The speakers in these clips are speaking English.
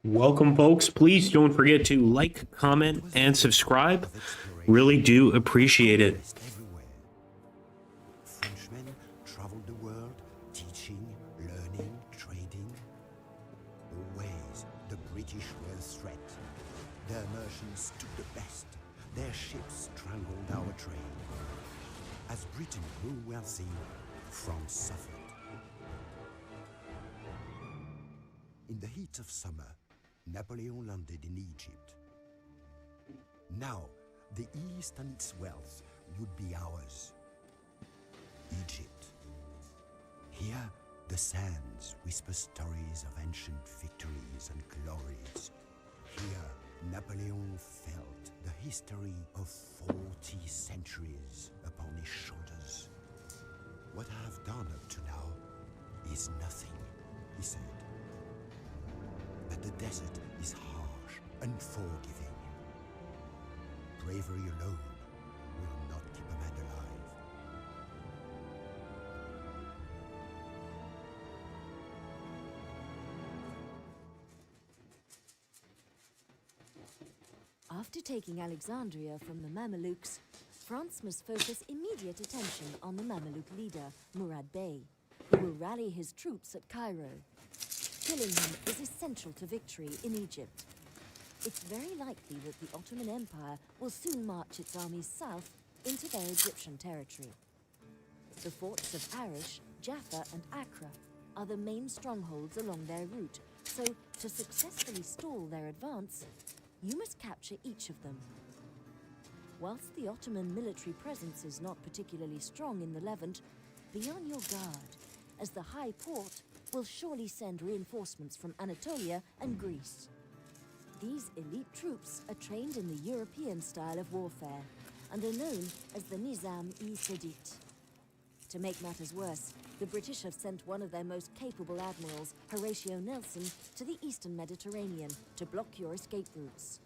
Welcome, folks. Please don't forget to like, comment, and subscribe. Really do appreciate it. Frenchmen traveled the world, teaching, learning, trading. Always the British were a threat. Their merchants took the best. Their ships strangled our trade. As Britain grew wealthy, France suffered. In the heat of summer, Napoleon landed in Egypt. Now, the East and its wealth would be ours. Egypt. Here, the sands whisper stories of ancient victories and glories. Here, Napoleon felt the history of 40 centuries upon his shoulders. What I have done up to now is nothing, he said. But the desert is harsh, unforgiving. Bravery alone will not keep a man alive. After taking Alexandria from the Mamelukes, France must focus immediate attention on the Mameluke leader, Murad Bey, who will rally his troops at Cairo. Killing him is essential to victory in Egypt. It's very likely that the Ottoman Empire will soon march its armies south into their Egyptian territory. The forts of Arish, Jaffa, and Accra are the main strongholds along their route, so to successfully stall their advance, you must capture each of them. Whilst the Ottoman military presence is not particularly strong in the Levant, be on your guard, as the High Port will surely send reinforcements from Anatolia and Greece. These elite troops are trained in the European style of warfare and are known as the Nizam-e-Sedit. To make matters worse, the British have sent one of their most capable admirals, Horatio Nelson, to the eastern Mediterranean to block your escape routes.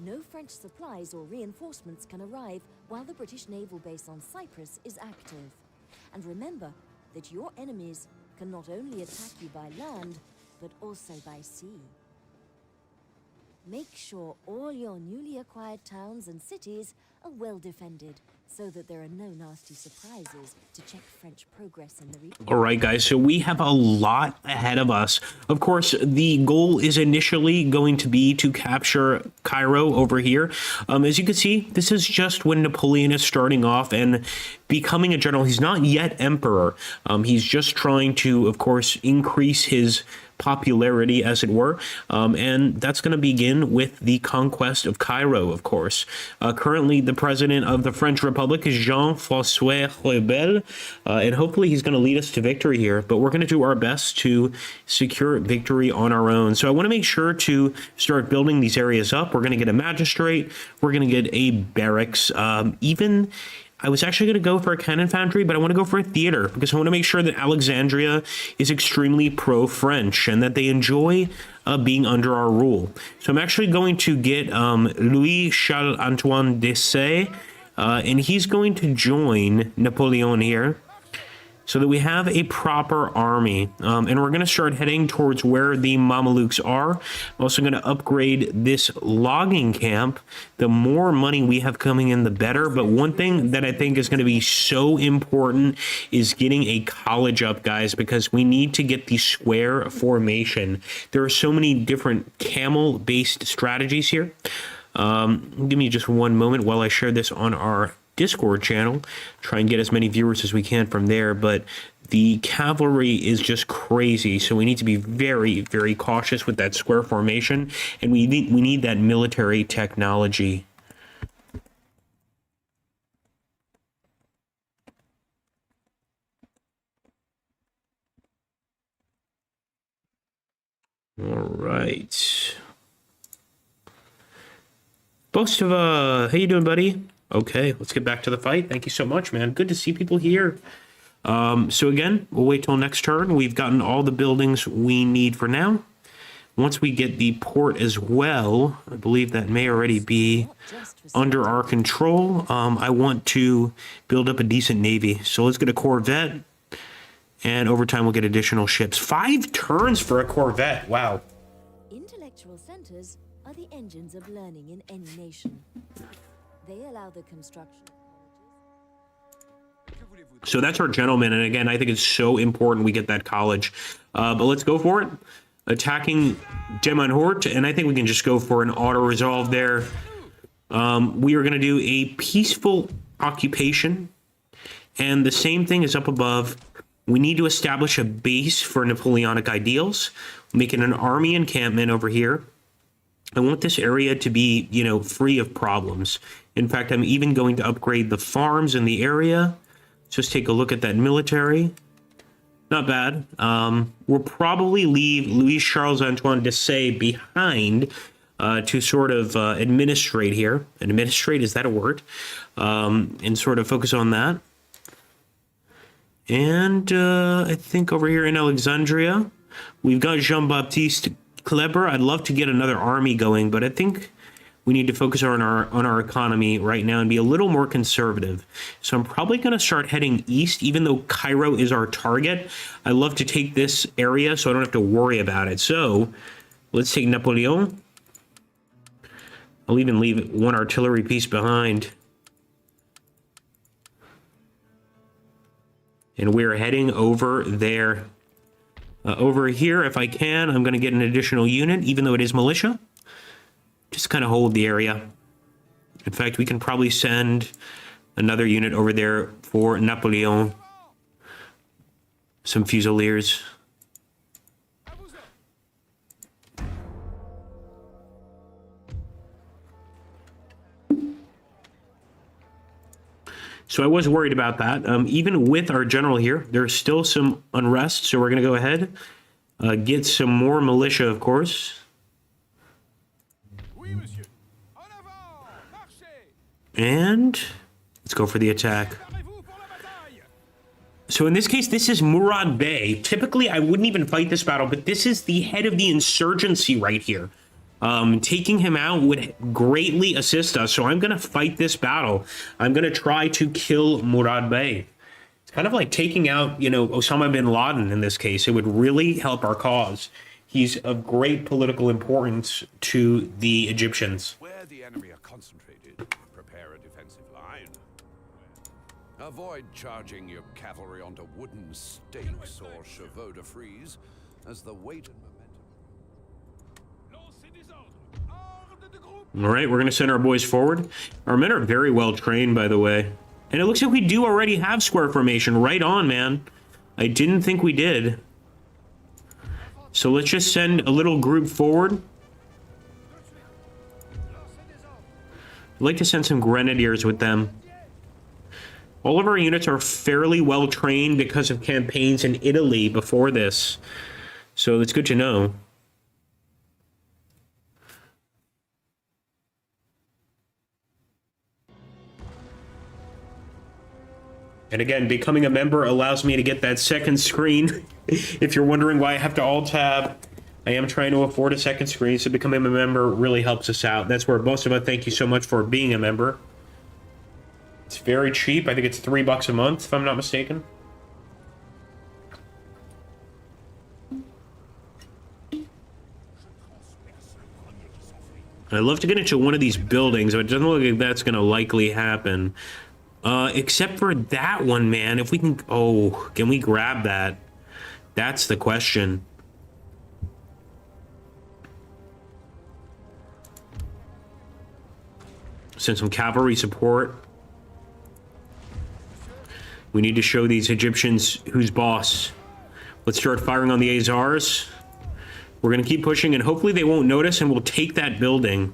No French supplies or reinforcements can arrive while the British naval base on Cyprus is active. And remember that your enemies can not only attack you by land, but also by sea. Make sure all your newly acquired towns and cities are well defended, so that there are no nasty surprises to check French progress in the region. All right, guys, so we have a lot ahead of us. Of course, the goal is initially going to be to capture Cairo over here. As you can see, this is just when Napoleon is starting off and becoming a general. He's not yet emperor. He's just trying to, of course, increase his popularity, as it were, and that's going to begin with the conquest of Cairo, of course. Currently, the president of the French Republic is Jean-François Rebel, and hopefully he's going to lead us to victory here, but we're going to do our best to secure victory on our own. So I want to make sure to start building these areas up. We're going to get a magistrate, we're going to get a barracks, even I was actually going to go for a cannon foundry, but I want to go for a theater because I want to make sure that Alexandria is extremely pro-French and that they enjoy being under our rule. So I'm actually going to get Louis Charles-Antoine Desaix, and he's going to join Napoleon here, so that we have a proper army. And we're going to start heading towards where the Mamelukes are. I'm also going to upgrade this logging camp. The more money we have coming in, the better. But one thing that I think is going to be so important is getting a college up, guys, because we need to get the square formation. There are so many different camel-based strategies here. Give me just one moment while I share this on our Discord channel, try and get as many viewers as we can from there, but the cavalry is just crazy, so we need to be very, very cautious with that square formation, and we need that military technology. All right. Bostova, how you doing, buddy? Okay, let's get back to the fight. Thank you so much, man. Good to see people here. So again, we'll wait till next turn. We've gotten all the buildings we need for now. Once we get the port as well, I believe that may already be under our control. I want to build up a decent navy. So let's get a corvette. And over time, we'll get additional ships. 5 turns for a corvette. Wow. intellectual centers are the engines of learning in any nation. They allow the construction of colleges. So that's our gentleman, and again, I think it's so important we get that college. But let's go for it. Attacking Demonhort, and I think we can just go for an auto-resolve there. We are going to do a peaceful occupation, and the same thing is up above. We need to establish a base for Napoleonic ideals, making an army encampment over here. I want this area to be, you know, free of problems. In fact, I'm even going to upgrade the farms in the area. Just take a look at that military. Not bad. We'll probably leave Louis Charles Antoine Desaix behind to sort of administrate here. Administrate, is that a word? And sort of focus on that. And I think over here in Alexandria, we've got Jean-Baptiste Kleber. I'd love to get another army going, but I think we need to focus on our economy right now and be a little more conservative. So I'm probably going to start heading east, even though Cairo is our target. I love to take this area so I don't have to worry about it. So let's take Napoleon. I'll even leave one artillery piece behind. And we're heading over there. Over here, if I can, I'm going to get an additional unit, even though it is militia. Just kind of hold the area. In fact, we can probably send another unit over there for Napoleon. Some Fusiliers. So I was worried about that. Even with our general here, there's still some unrest. So we're going to go ahead, get some more militia, of course. And let's go for the attack. So in this case, this is Murad Bey. Typically, I wouldn't even fight this battle, but this is the head of the insurgency right here. Taking him out would greatly assist us, so I'm going to fight this battle. I'm going to try to kill Murad Bey. It's kind of like taking out, you know, Osama bin Laden in this case. It would really help our cause. He's of great political importance to the Egyptians. Where the enemy are concentrated, prepare a defensive line. Avoid charging your cavalry onto wooden stakes or chevaux de frise, as the weight and All right, we're going to send our boys forward. Our men are very well trained, by the way. And it looks like we do already have square formation. Right on, man. I didn't think we did. So let's just send a little group forward. I'd like to send some grenadiers with them. All of our units are fairly well trained because of campaigns in Italy before this. So it's good to know. And again, becoming a member allows me to get that second screen. If you're wondering why I have to alt-tab, I am trying to afford a second screen, so becoming a member really helps us out. That's where Bostova, thank you so much for being a member. It's very cheap. I think it's $3 a month, if I'm not mistaken. I'd love to get into one of these buildings, but it doesn't look like that's going to likely happen. Except for that one, man. If we can... Oh, can we grab that? That's the question. Send some cavalry support. We need to show these Egyptians who's boss. Let's start firing on the Azars. We're going to keep pushing, and hopefully they won't notice, and we'll take that building.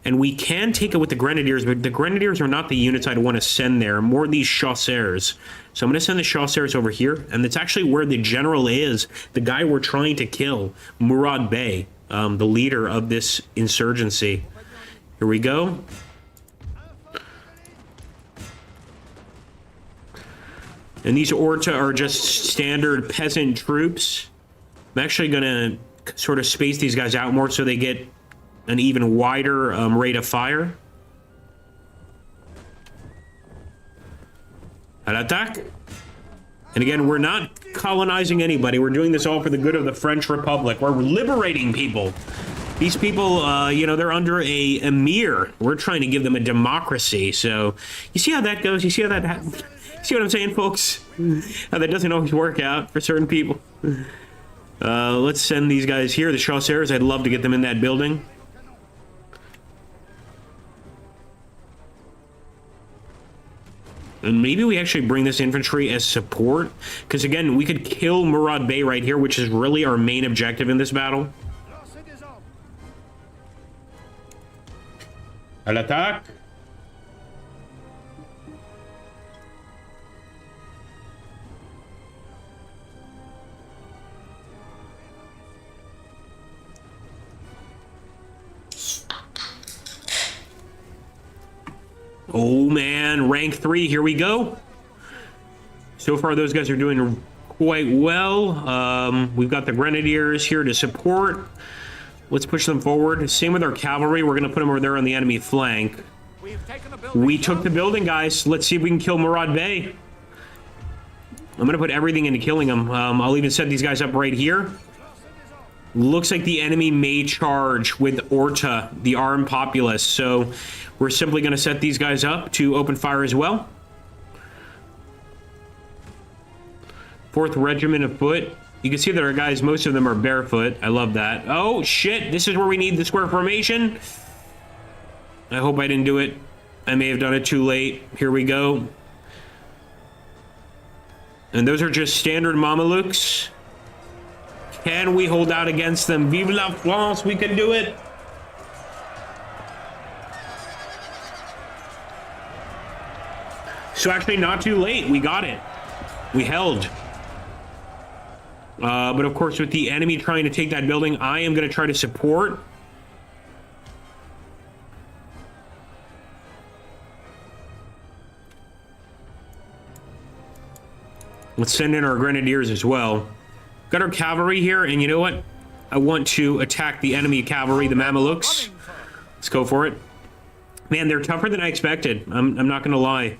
And we can take it with the Grenadiers, but the Grenadiers are not the units I'd want to send there. More these Chasseurs. So I'm going to send the Chasseurs over here. And that's actually where the general is. The guy we're trying to kill. Murad Bey. The leader of this insurgency. Here we go. And these Orta are just standard peasant troops. I'm actually going to sort of space these guys out more so they get an even wider rate of fire. An attack. And again, we're not colonizing anybody. We're doing this all for the good of the French Republic. We're liberating people. These people, you know, they're under a emir. We're trying to give them a democracy. So you see how that goes? You see how that see what I'm saying, folks? How that doesn't always work out for certain people. Let's send these guys here, the chasseurs. I'd love to get them in that building. And maybe we actually bring this infantry as support. Because, again, we could kill Murad Bey right here, which is really our main objective in this battle. À l'attaque. Oh man, rank 3, here we go. So far those guys are doing quite well. We've got the grenadiers here to support. Let's push them forward. Same with our cavalry. We're going to put them over there on the enemy flank. We took the building, guys. Let's see if we can kill Murad Bey. I'm going to put everything into killing him. I'll even set these guys up right here. Looks like the enemy may charge with Orta, the armed populace. So we're simply going to set these guys up to open fire as well. 4th Regiment of Foot. You can see that our guys, most of them are barefoot. I love that. Oh, shit. This is where we need the square formation. I hope I didn't do it. I may have done it too late. Here we go. And those are just standard Mamelukes. Can we hold out against them? Vive la France. We can do it. So actually not too late. We got it. We held. But of course, with the enemy trying to take that building, I am going to try to support. Let's send in our grenadiers as well. Got our cavalry here, and you know what? I want to attack the enemy cavalry, the Mamelukes. Let's go for it. Man, they're tougher than I expected. I'm not going to lie.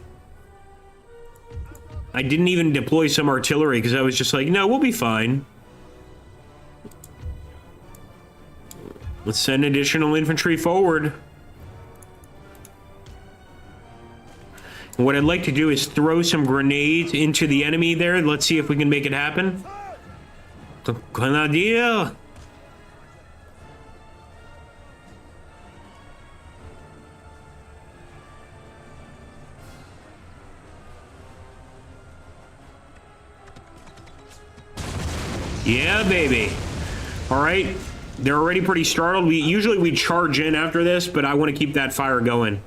I didn't even deploy some artillery because I was just like, no, we'll be fine. Let's send additional infantry forward. And what I'd like to do is throw some grenades into the enemy there. Let's see if we can make it happen. The grenadier. Yeah, baby. All right. They're already pretty startled. Usually we charge in after this, but I want to keep that fire going.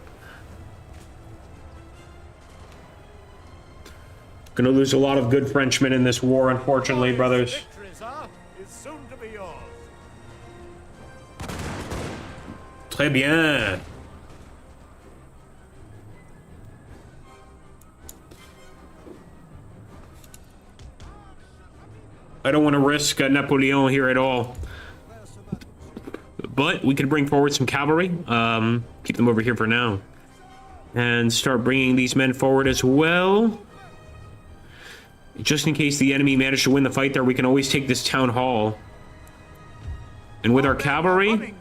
Gonna lose a lot of good Frenchmen in this war, unfortunately, brothers. Très bien. I don't want to risk Napoleon here at all. But we could bring forward some cavalry. Keep them over here for now. And start bringing these men forward as well. Just in case the enemy managed to win the fight there, we can always take this town hall. And with our cavalry,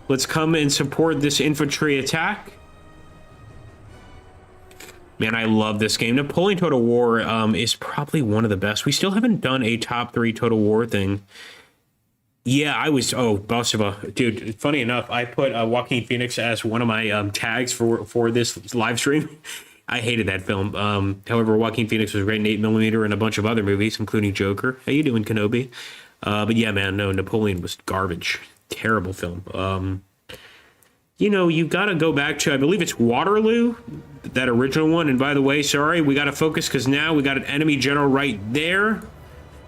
let's come and support this infantry attack. Man, I love this game. Napoleon Total War is probably one of the best. We still haven't done a top 3 Total War thing. Yeah, I was... Oh, Bostova. Dude, funny enough, I put Joaquin Phoenix as one of my tags for this live stream. I hated that film. However, Joaquin Phoenix was great in 8mm and a bunch of other movies, including Joker. How you doing, Kenobi? But yeah, man, no, Napoleon was garbage. Terrible film. You know, you got to go back to, I believe it's Waterloo, that original one. And by the way, sorry, we got to focus because now we got an enemy general right there.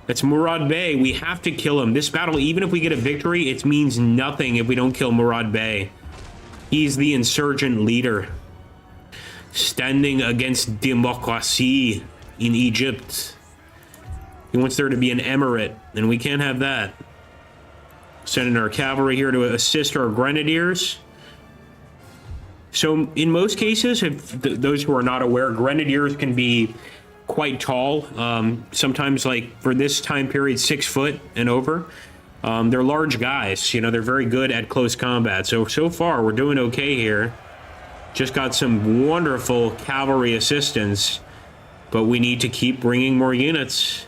That's Murad Bey. We have to kill him. This battle, even if we get a victory, it means nothing if we don't kill Murad Bey. He's the insurgent leader standing against democracy in Egypt. He wants there to be an emirate, and we can't have that. Sending our cavalry here to assist our grenadiers. So in most cases, if those who are not aware, grenadiers can be quite tall. Sometimes, like for this time period, 6 foot and over. They're large guys. You know, they're very good at close combat. So far, we're doing okay here. Just got some wonderful cavalry assistance, but we need to keep bringing more units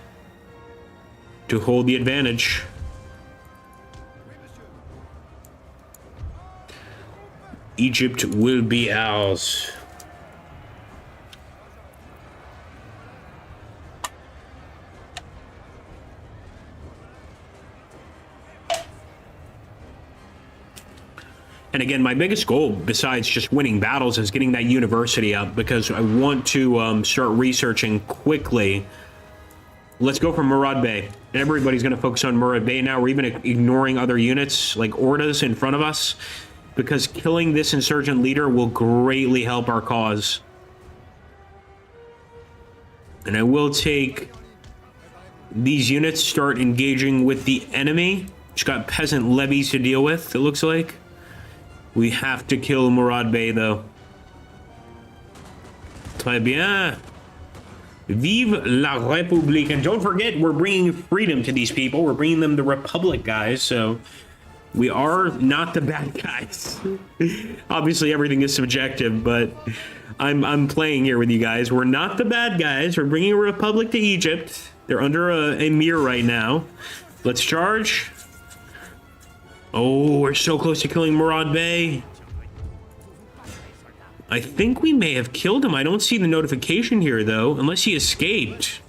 to hold the advantage. Egypt will be ours. And again, my biggest goal, besides just winning battles, is getting that university up, because I want to start researching quickly. Let's go for Murad Bey. Everybody's going to focus on Murad Bey now. We're even ignoring other units like Ordas in front of us, because killing this insurgent leader will greatly help our cause. And I will take these units, start engaging with the enemy. Just got peasant levies to deal with, it looks like. We have to kill Murad Bey, though. Très bien. Vive la République. And don't forget, we're bringing freedom to these people. We're bringing them the Republic, guys. So we are not the bad guys. Obviously, everything is subjective, but I'm playing here with you guys. We're not the bad guys. We're bringing a Republic to Egypt. They're under a emir right now. Let's charge. Oh, we're so close to killing Murad Bey. I think we may have killed him. I don't see the notification here, though, unless he escaped.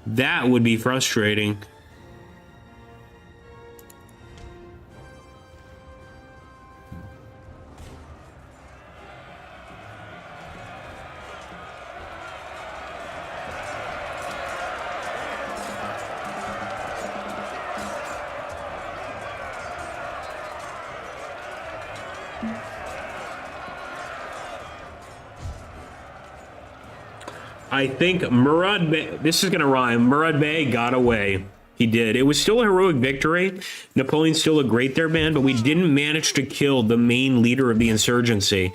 That would be frustrating. I think Murad Bey, this is going to rhyme, Murad Bey got away. He did. It was still a heroic victory. Napoleon's still a great there, man, but we didn't manage to kill the main leader of the insurgency.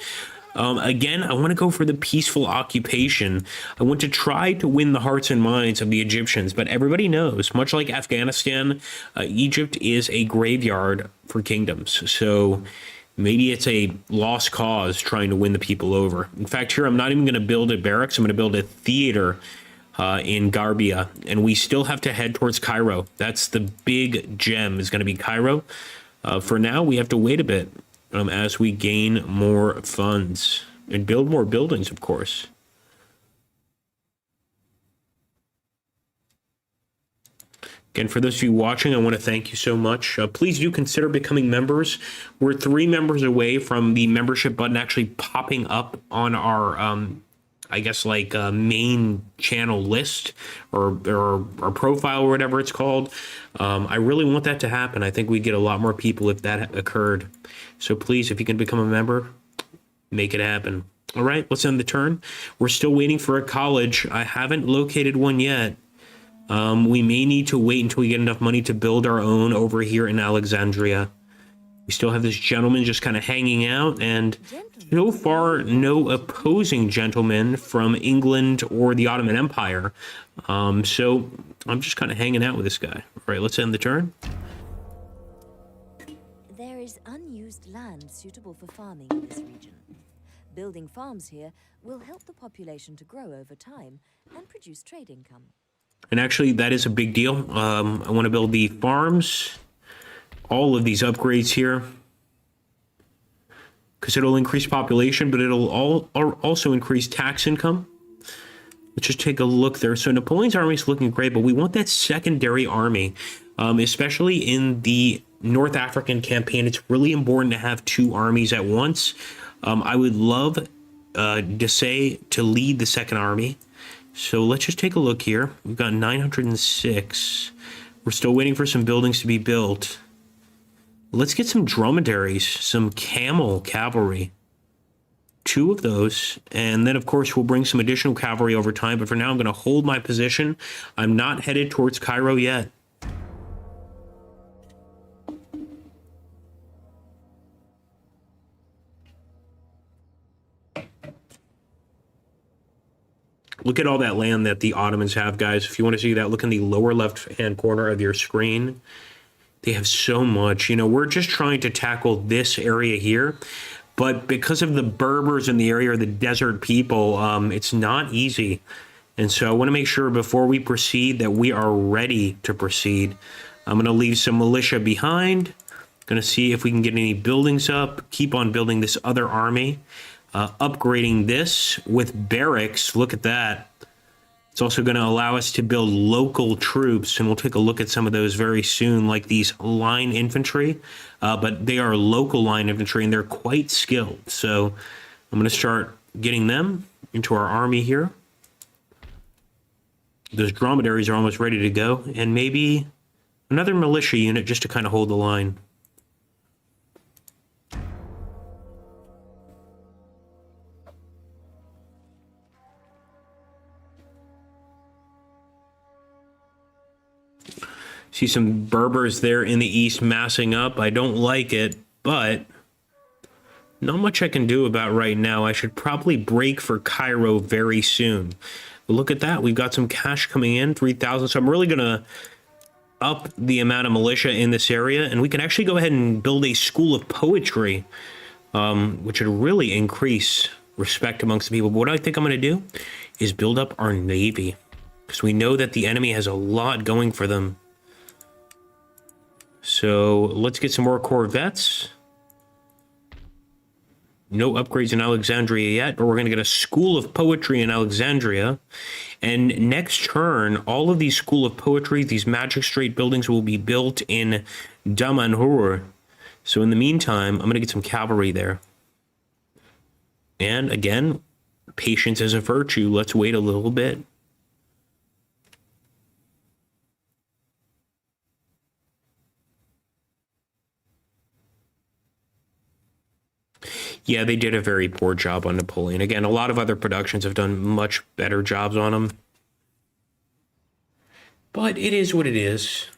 Again, I want to go for the peaceful occupation. I want to try to win the hearts and minds of the Egyptians, but everybody knows, much like Afghanistan, Egypt is a graveyard for kingdoms. So maybe it's a lost cause trying to win the people over. In fact, here I'm not even going to build a barracks. I'm going to build a theater in Garbia, and we still have to head towards Cairo. That's the big gem, is going to be Cairo. For now, we have to wait a bit as we gain more funds and build more buildings, of course. Again, for those of you watching, I want to thank you so much. Please do consider becoming members. We're 3 members away from the membership button actually popping up on our, I guess, like main channel list or our profile or whatever it's called. I really want that to happen. I think we'd get a lot more people if that occurred. So please, if you can become a member, make it happen. All right, let's end the turn. We're still waiting for a college. I haven't located one yet. We may need to wait until we get enough money to build our own over here in Alexandria. We still have this gentleman just kind of hanging out, and so far, no opposing gentlemen from England or the Ottoman Empire. So I'm just kind of hanging out with this guy. All right, let's end the turn. There is unused land suitable for farming in this region. Building farms here will help the population to grow over time and produce trade income. And actually, that is a big deal. I want to build the farms, all of these upgrades here, because it'll increase population, but it'll also increase tax income. Let's just take a look there. So Napoleon's army is looking great, but we want that secondary army, especially in the North African campaign. It's really important to have 2 armies at once. I would love Dessay to lead the second army. So let's just take a look here. We've got 906. We're still waiting for some buildings to be built. Let's get some dromedaries, some camel cavalry. 2 of those. And then, of course, we'll bring some additional cavalry over time. But for now, I'm going to hold my position. I'm not headed towards Cairo yet. Look at all that land that the Ottomans have, guys. If you want to see that, look in the lower left-hand corner of your screen. They have so much. You know, we're just trying to tackle this area here. But because of the Berbers in the area, or the desert people, it's not easy. And so I want to make sure before we proceed that we are ready to proceed. I'm going to leave some militia behind. Going to see if we can get any buildings up. Keep on building this other army. Upgrading this with barracks. Look at that. It's also going to allow us to build local troops, and we'll take a look at some of those very soon, like these line infantry. But they are local line infantry, and they're quite skilled. So I'm going to start getting them into our army here. Those dromedaries are almost ready to go, and maybe another militia unit just to kind of hold the line. See some Berbers there in the east massing up. I don't like it, but not much I can do about right now. I should probably break for Cairo very soon. But look at that. We've got some cash coming in, 3,000. So I'm really going to up the amount of militia in this area. And we can actually go ahead and build a school of poetry, which would really increase respect amongst the people. But what I think I'm going to do is build up our navy, because we know that the enemy has a lot going for them. So let's get some more corvettes. No upgrades in Alexandria yet, but we're going to get a school of poetry in Alexandria. And next turn, all of these school of poetry, these magic straight buildings will be built in Damanhur. So in the meantime, I'm going to get some cavalry there. And again, patience is a virtue. Let's wait a little bit. Yeah, they did a very poor job on Napoleon. Again, a lot of other productions have done much better jobs on him. But it is what it is.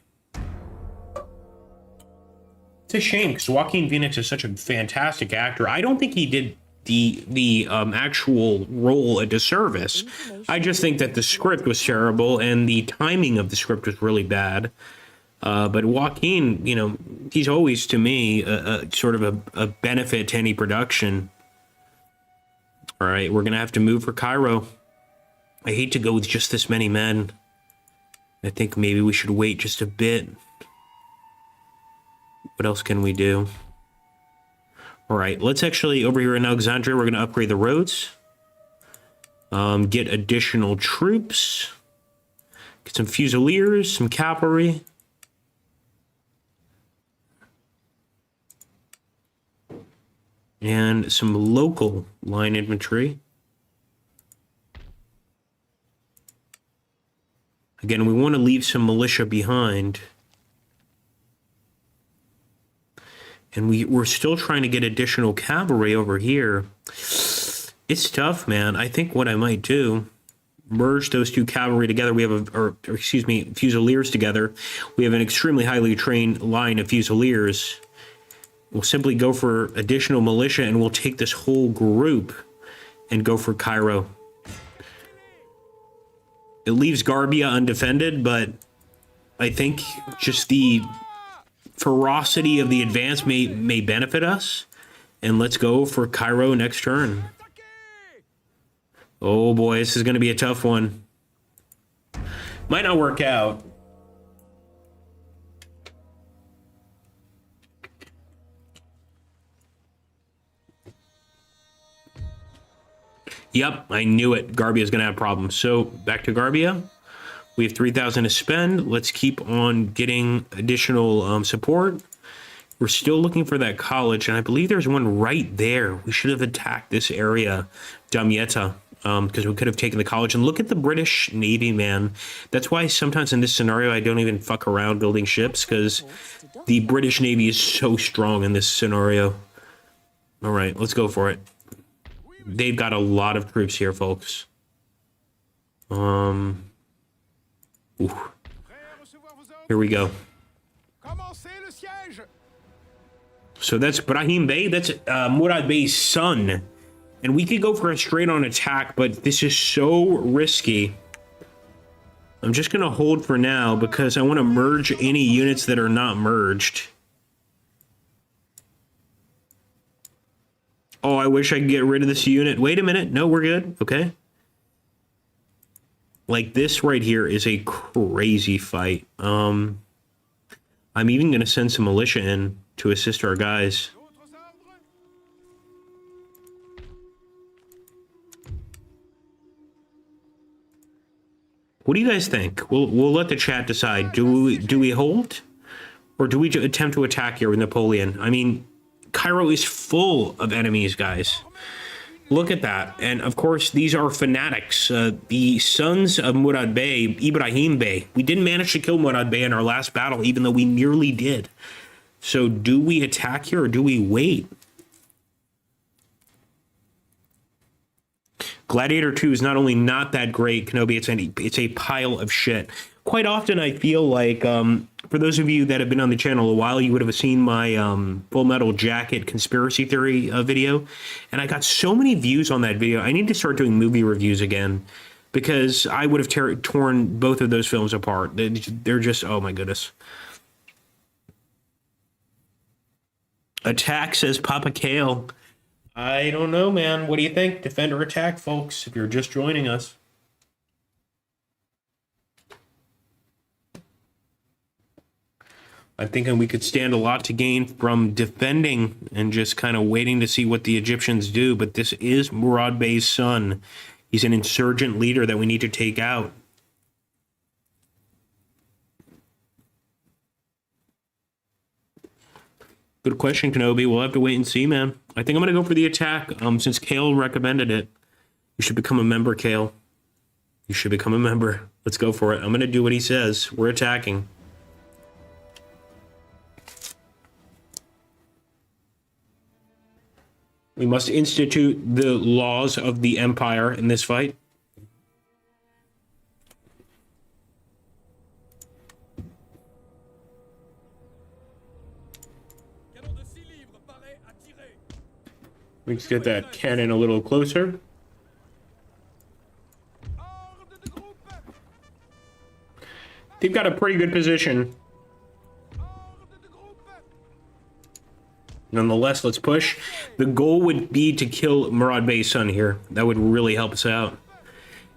It's a shame, because Joaquin Phoenix is such a fantastic actor. I don't think he did the actual role a disservice. I just think that the script was terrible, and the timing of the script was really bad. But Joaquin, you know, he's always, to me, sort of a benefit to any production. All right, we're going to have to move for Cairo. I hate to go with just this many men. I think maybe we should wait just a bit. What else can we do? All right, let's actually, over here in Alexandria, we're going to upgrade the roads. Get additional troops. Get some fusiliers, some cavalry. And some local line infantry. Again, we want to leave some militia behind. And we're still trying to get additional cavalry over here. It's tough, man. I think what I might do, merge those two cavalry together. We have fusiliers together. We have an extremely highly trained line of fusiliers. We'll simply go for additional militia, and we'll take this whole group and go for Cairo. It leaves Garbia undefended, but I think just the ferocity of the advance may benefit us. And let's go for Cairo next turn. Oh boy, this is going to be a tough one. Might not work out. Yep, I knew it. Garbia's going to have problems. So back to Garbia. We have 3,000 to spend. Let's keep on getting additional support. We're still looking for that college, and I believe there's one right there. We should have attacked this area, Damietta, because we could have taken the college. And look at the British Navy, man. That's why sometimes in this scenario I don't even fuck around building ships, because the British Navy is so strong in this scenario. All right, let's go for it. They've got a lot of troops here, folks. Here we go. So that's Brahim Bey. That's Murad Bey's son. And we could go for a straight-on attack, but this is so risky. I'm just going to hold for now because I want to merge any units that are not merged. Oh, I wish I could get rid of this unit. Wait a minute. No, we're good. Okay. Like this right here is a crazy fight. I'm even going to send some militia in to assist our guys. What do you guys think? We'll let the chat decide. Do we hold? Or do we attempt to attack here with Napoleon? I mean, Cairo is full of enemies, guys. Look at that. And of course, these are fanatics. The sons of Murad Bey, Ibrahim Bey. We didn't manage to kill Murad Bey in our last battle, even though we nearly did. So do we attack here or do we wait? Gladiator 2 is not only not that great, Kenobi, it's a pile of shit. Quite often I feel like, for those of you that have been on the channel a while, you would have seen my Full Metal Jacket conspiracy theory video. And I got so many views on that video. I need to start doing movie reviews again because I would have torn both of those films apart. They're just, oh my goodness. Attack, says Papa Kale. I don't know, man. What do you think? Defend or attack, folks, if you're just joining us. I'm thinking we could stand a lot to gain from defending and just kind of waiting to see what the Egyptians do. But this is Murad Bey's son. He's an insurgent leader that we need to take out. Good question, Kenobi. We'll have to wait and see, man. I think I'm going to go for the attack. Since Kale recommended it, you should become a member, Kale. You should become a member. Let's go for it. I'm going to do what he says. We're attacking. We must institute the laws of the Empire in this fight. Let's get that cannon a little closer. They've got a pretty good position. Nonetheless, let's push. The goal would be to kill Murad Bey's son here. That would really help us out.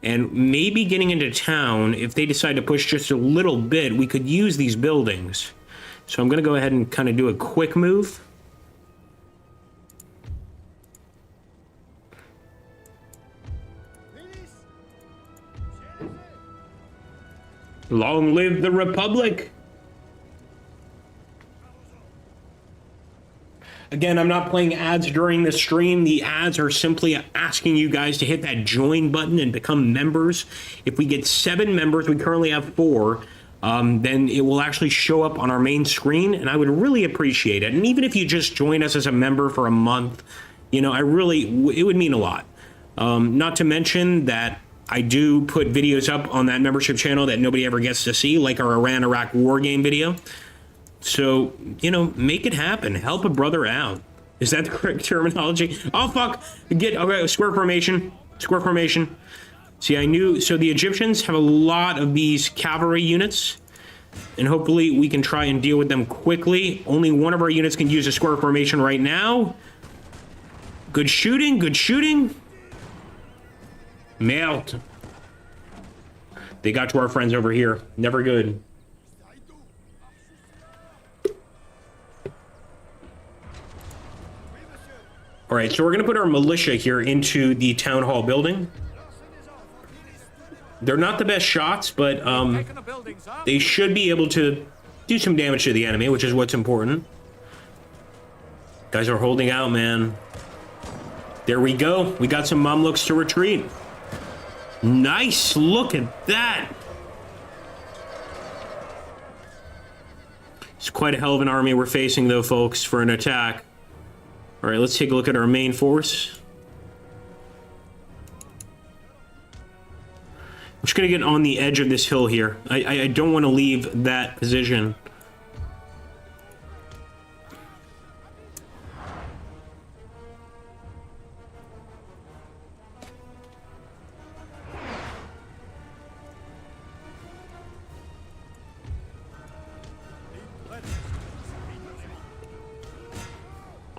And maybe getting into town, if they decide to push just a little bit, we could use these buildings. So I'm going to go ahead and kind of do a quick move. Long live the Republic! Again, I'm not playing ads during the stream. The ads are simply asking you guys to hit that join button and become members. If we get 7 members, we currently have 4, then it will actually show up on our main screen, and I would really appreciate it. And even if you just join us as a member for a month, you know, it would mean a lot. Not to mention that I do put videos up on that membership channel that nobody ever gets to see, like our Iran-Iraq war game video. So, you know, make it happen. Help a brother out. Is that the correct terminology? Oh, fuck. Okay, square formation. Square formation. See, I knew. So the Egyptians have a lot of these cavalry units, and hopefully we can try and deal with them quickly. Only one of our units can use a square formation right now. Good shooting. Good shooting. Melt. They got to our friends over here. Never good. All right, so we're going to put our militia here into the town hall building. They're not the best shots, but they should be able to do some damage to the enemy, which is what's important. Guys are holding out, man. There we go. We got some Mamluks to retreat. Nice, look at that. It's quite a hell of an army we're facing, though, folks, for an attack. All right, let's take a look at our main force. I'm just going to get on the edge of this hill here. I don't want to leave that position.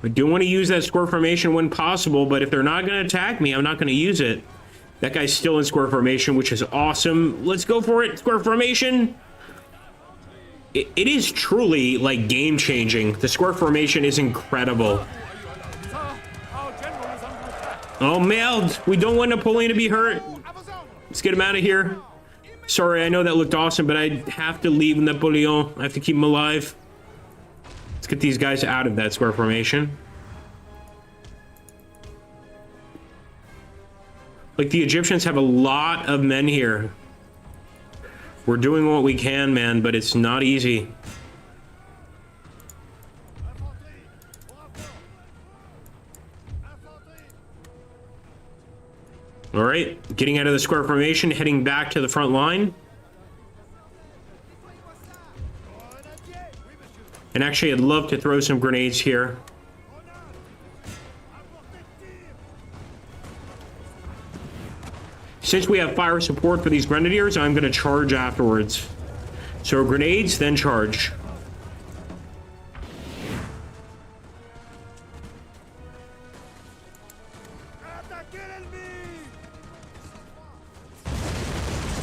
I do want to use that square formation when possible, but if they're not going to attack me, I'm not going to use it. That guy's still in square formation, which is awesome. Let's go for it. Square formation. It is truly, like, game-changing. The square formation is incredible. Oh, merde. We don't want Napoleon to be hurt. Let's get him out of here. Sorry, I know that looked awesome, but I have to leave Napoleon. I have to keep him alive. Let's get these guys out of that square formation. Like, the Egyptians have a lot of men here. We're doing what we can, man, but it's not easy. All right, getting out of the square formation, heading back to the front line. And actually, I'd love to throw some grenades here. Since we have fire support for these grenadiers, I'm going to charge afterwards. So grenades, then charge.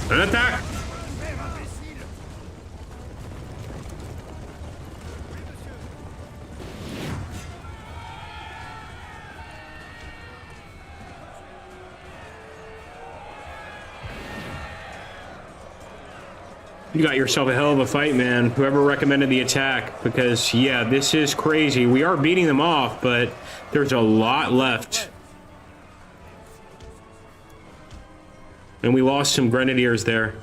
An attack! You got yourself a hell of a fight, man. Whoever recommended the attack, because, yeah, this is crazy. We are beating them off, but there's a lot left. And we lost some grenadiers there.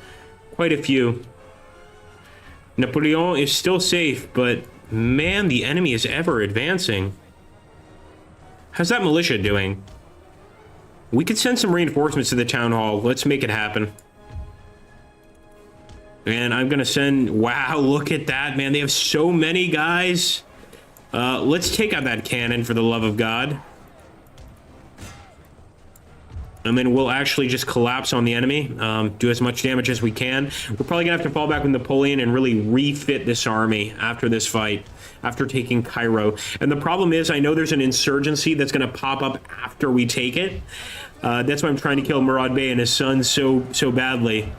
Quite a few. Napoleon is still safe, but, man, the enemy is ever advancing. How's that militia doing? We could send some reinforcements to the town hall. Let's make it happen. And I'm gonna send, wow, look at that, man. They have so many guys. Let's take out that cannon, for the love of God. And then we'll actually just collapse on the enemy, do as much damage as we can. We're probably gonna have to fall back with Napoleon and really refit this army after this fight, after taking Cairo. And the problem is, I know there's an insurgency that's gonna pop up after we take it. That's why I'm trying to kill Murad Bey and his son so badly.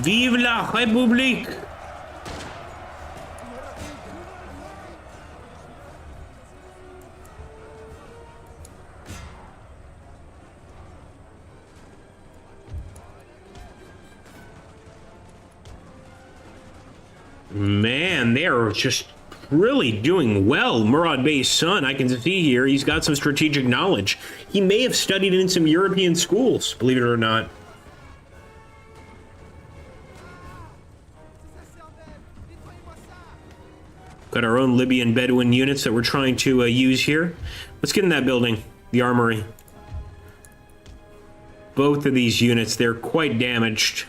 Vive la République! Man, they're just really doing well. Murad Bey's son, I can see here, he's got some strategic knowledge. He may have studied in some European schools, believe it or not. Got our own Libyan Bedouin units that we're trying to use here. Let's get in that building, the armory. Both of these units, they're quite damaged.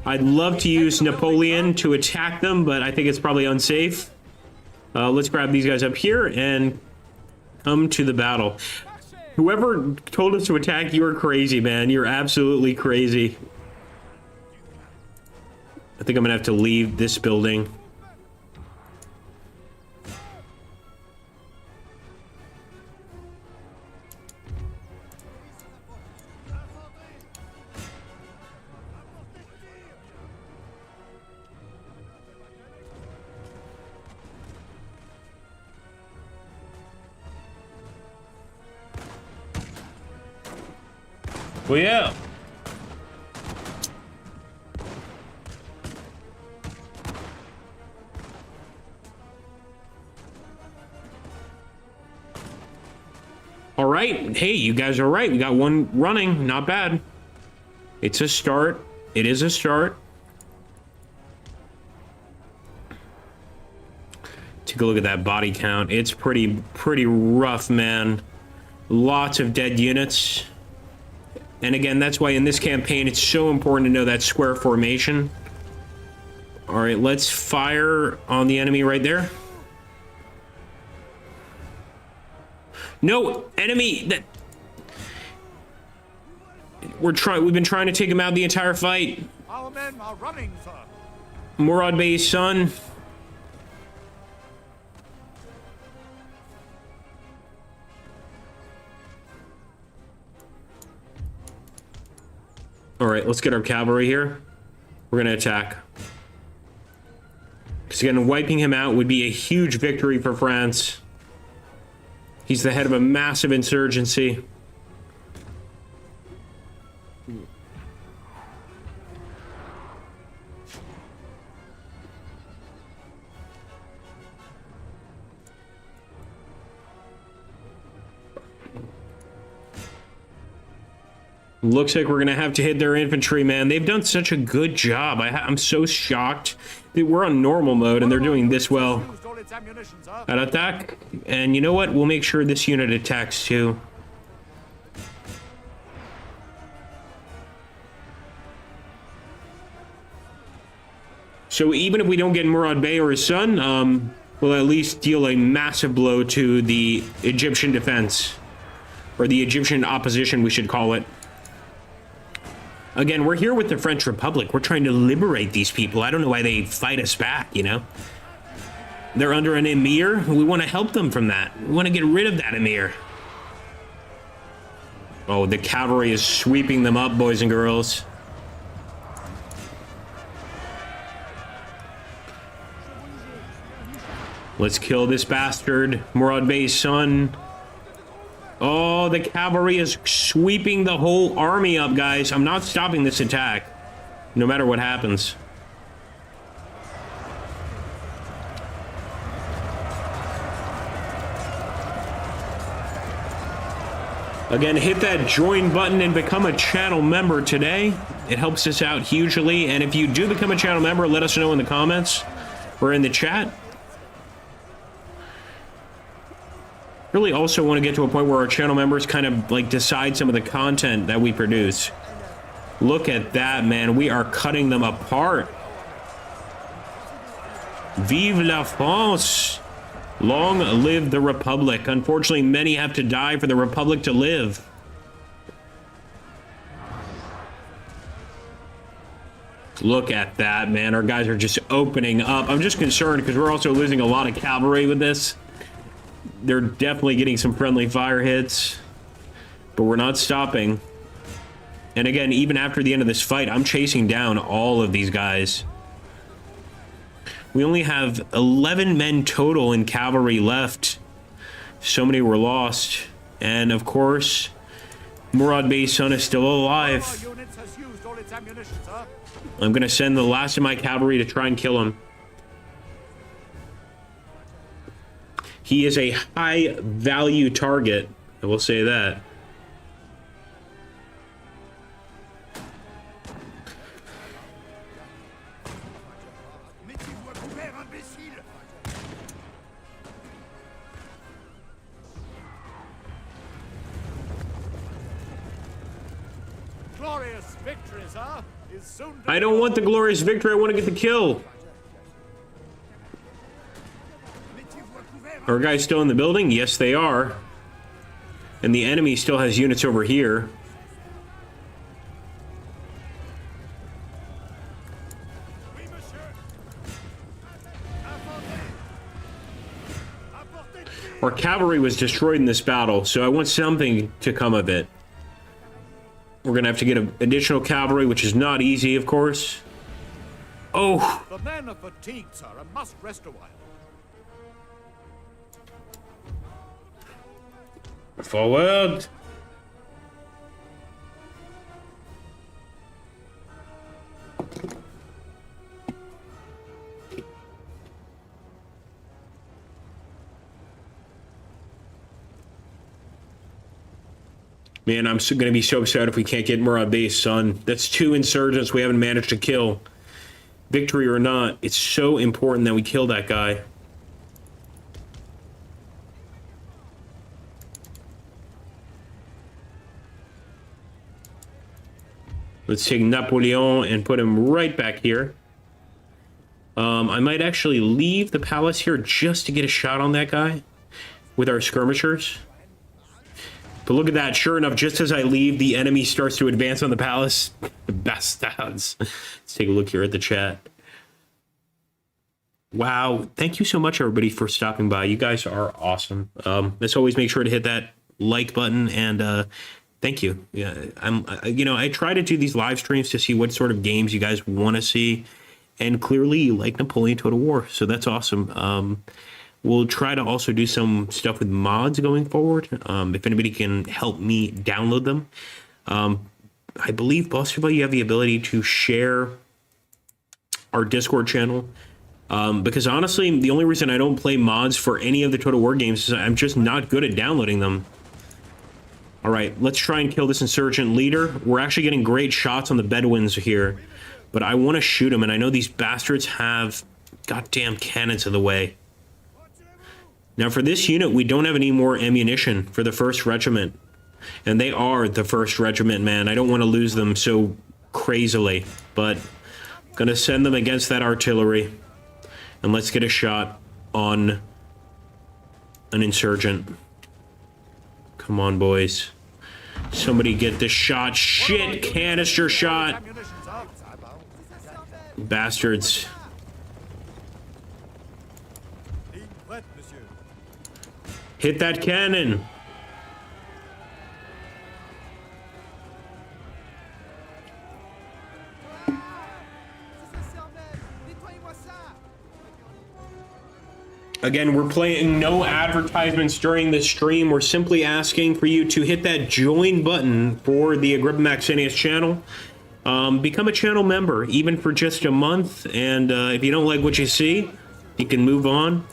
I'd love to use Napoleon to attack them, but I think it's probably unsafe. Let's grab these guys up here and come to the battle. Whoever told us to attack, you're crazy, man. You're absolutely crazy. I think I'm gonna have to leave this building. Well, yeah. All right. Hey, you guys are right. We got one running. Not bad. It's a start. It is a start. Take a look at that body count. It's pretty rough, man. Lots of dead units. And again, that's why in this campaign, it's so important to know that square formation. All right, let's fire on the enemy right there. No, enemy! We've been trying to take him out the entire fight. Our men are running, sir. Murad Bey's son. All right, let's get our cavalry here. We're gonna attack. Because again, wiping him out would be a huge victory for France. He's the head of a massive insurgency. Looks like we're gonna have to hit their infantry, man. They've done such a good job. I'm so shocked that we're on normal mode and they're doing this well at attack. And you know what? We'll make sure this unit attacks too. So even if we don't get Murad Bey or his son, we'll at least deal a massive blow to the Egyptian defense, or the Egyptian opposition, we should call it. Again, we're here with the French Republic. We're trying to liberate these people. I don't know why they fight us back, you know? They're under an emir. We want to help them from that. We want to get rid of that emir. Oh, the cavalry is sweeping them up, boys and girls. Let's kill this bastard, Murad Bey's son. Oh, the cavalry is sweeping the whole army up, guys. I'm not stopping this attack, no matter what happens. Again, hit that join button and become a channel member today. It helps us out hugely. And if you do become a channel member, let us know in the comments or in the chat. Really also want to get to a point where our channel members kind of like decide some of the content that we produce. Look at that, man. We are cutting them apart. Vive la France. Long live the Republic. Unfortunately, many have to die for the Republic to live. Look at that, man. Our guys are just opening up. I'm just concerned because we're also losing a lot of cavalry with this. They're definitely getting some friendly fire hits, but we're not stopping. And again, even after the end of this fight, I'm chasing down all of these guys. We only have 11 men total in cavalry left. So many were lost. And of course, Murad Bey's son is still alive. I'm going to send the last of my cavalry to try and kill him. He is a high value target, I will say that. Glorious victory, sir, is soon to I don't want the glorious victory, I want to get the kill. Are our guys still in the building? Yes, they are. And the enemy still has units over here. Our cavalry was destroyed in this battle, so I want something to come of it. We're going to have to get additional cavalry, which is not easy, of course. Oh! The men are fatigued, sir, and must rest a while. Forward! Man, I'm going to be so upset if we can't get Murad Bey's son. That's 2 insurgents we haven't managed to kill. Victory or not, it's so important that we kill that guy. Let's take Napoleon and put him right back here. I might actually leave the palace here just to get a shot on that guy with our skirmishers. But look at that. Sure enough, just as I leave, the enemy starts to advance on the palace. Bastards. Let's take a look here at the chat. Wow. Thank you so much, everybody, for stopping by. You guys are awesome. As always, make sure to hit that like button and thank you. Yeah, I try to do these live streams to see what sort of games you guys want to see. And clearly you like Napoleon Total War. So that's awesome. We'll try to also do some stuff with mods going forward. If anybody can help me download them. I believe, Bostova, you have the ability to share our Discord channel. Because honestly, the only reason I don't play mods for any of the Total War games is I'm just not good at downloading them. All right, let's try and kill this insurgent leader. We're actually getting great shots on the Bedouins here. But I want to shoot him, and I know these bastards have goddamn cannons in the way. Now, for this unit, we don't have any more ammunition for the 1st Regiment. And they are the 1st Regiment, man. I don't want to lose them so crazily. But I'm going to send them against that artillery. And let's get a shot on an insurgent. Come on, boys. Somebody get this shot. Shit, canister shot. Bastards. Hit that cannon. Again, we're playing no advertisements during this stream. We're simply asking for you to hit that join button for the Agrippa Maxinius channel. Become a channel member, even for just a month. And if you don't like what you see, you can move on.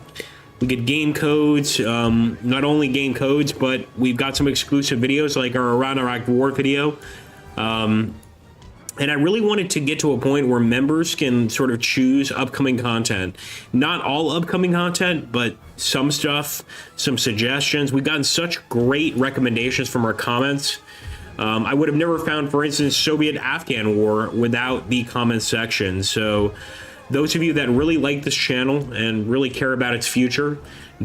We get game codes, not only game codes, but we've got some exclusive videos like our Iran Iraq War video. And I really wanted to get to a point where members can sort of choose upcoming content. Not all upcoming content, but some stuff, some suggestions. We've gotten such great recommendations from our comments. I would have never found, for instance, Soviet-Afghan War without the comments section. So those of you that really like this channel and really care about its future,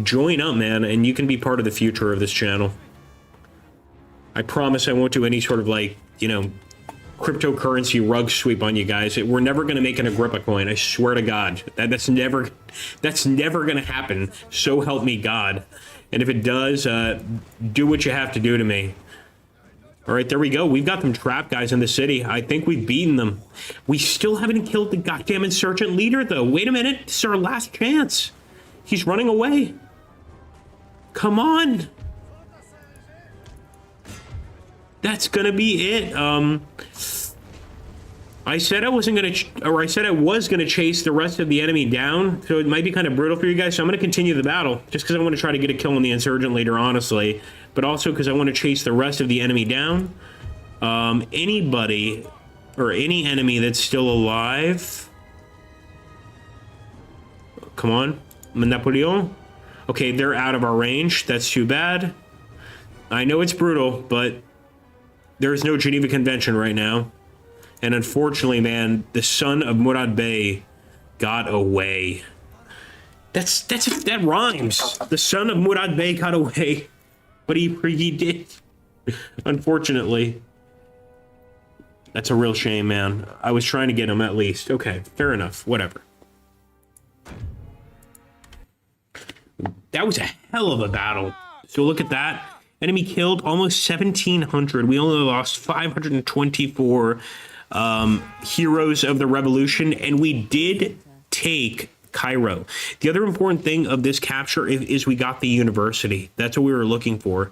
join up, man, and you can be part of the future of this channel. I promise I won't do any sort of, like, cryptocurrency rug sweep on you guys. We're never going to make an Agrippa coin. I swear to God. That's never going to happen. So help me God. And if it does, do what you have to do to me. All right, there we go. We've got them trapped, guys, in the city. I think we've beaten them. We still haven't killed the goddamn insurgent leader, though. Wait a minute. This is our last chance. He's running away. Come on. That's gonna be it. I said I wasn't gonna, or I said I was gonna chase the rest of the enemy down, so it might be kind of brutal for you guys. So I'm gonna continue the battle, just because I want to try to get a kill on the insurgent leader, honestly, but also because I want to chase the rest of the enemy down. Anybody or any enemy that's still alive. Come on, Napoleon. Okay, they're out of our range. That's too bad. I know it's brutal, but there is no Geneva Convention right now. And unfortunately, man, the son of Murad Bey got away. That rhymes. The son of Murad Bey got away. But he did. Unfortunately. That's a real shame, man. I was trying to get him at least. Okay, fair enough. Whatever. That was a hell of a battle. So look at that. Enemy killed almost 1,700. We only lost 524 heroes of the revolution, and we did take Cairo. The other important thing of this capture is we got the university. That's what we were looking for.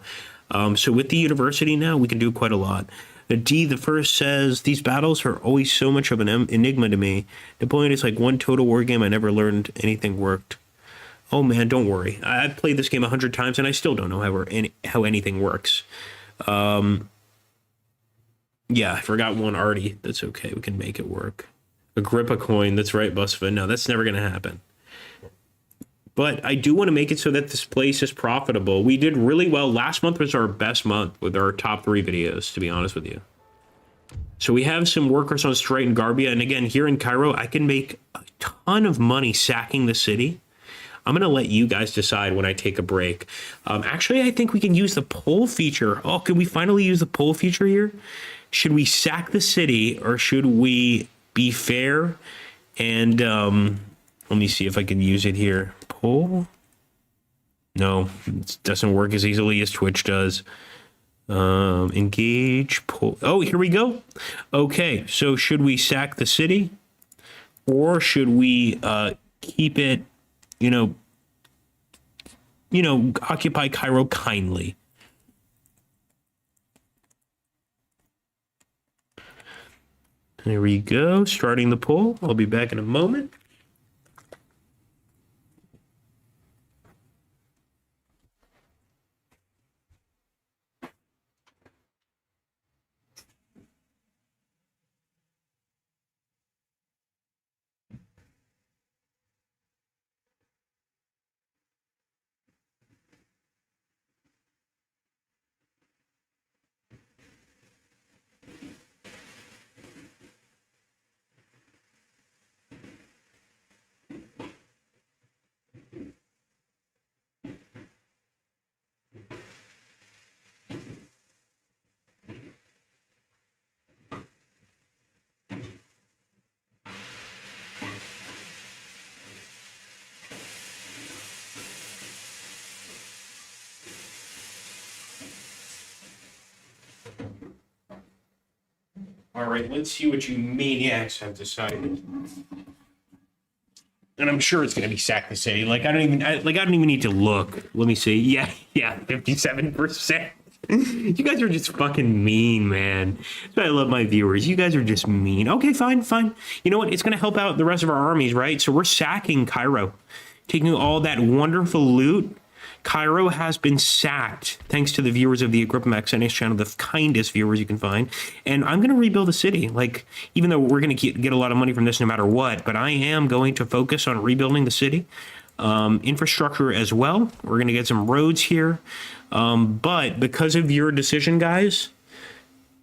So with the university now, we can do quite a lot. D the first says, these battles are always so much of an enigma to me. Napoleon is like one total war game. I never learned anything worked. Oh man, don't worry. I've played this game 100 times and I still don't know how anything works. Yeah, I forgot one already. That's okay. We can make it work. Agrippa coin. That's right, Bostova. No, that's never going to happen. But I do want to make it so that this place is profitable. We did really well. Last month was our best month with our top 3 videos, to be honest with you. So we have some workers on strike in Garbia. And again, here in Cairo, I can make a ton of money sacking the city. I'm going to let you guys decide when I take a break. Actually, I think we can use the poll feature. Oh, can we finally use the poll feature here? Should we sack the city or should we be fair? And let me see if I can use it here. Poll? No, it doesn't work as easily as Twitch does. Engage, poll. Oh, here we go. Okay, so should we sack the city or should we keep it, occupy Cairo kindly? There we go, starting the poll. I'll be back in a moment. All right, let's see what you maniacs have decided. And I'm sure it's going to be sack the city. I don't even need to look. Let me see. Yeah, 57%. You guys are just fucking mean, man. That's why I love my viewers. You guys are just mean. Okay, fine. You know what? It's going to help out the rest of our armies, right? So we're sacking Cairo, taking all that wonderful loot. Cairo has been sacked, thanks to the viewers of the Agrippa Maxenius channel, the kindest viewers you can find. And I'm going to rebuild the city. Even though we're going to get a lot of money from this no matter what, but I am going to focus on rebuilding the city. Infrastructure as well. We're going to get some roads here. But because of your decision, guys,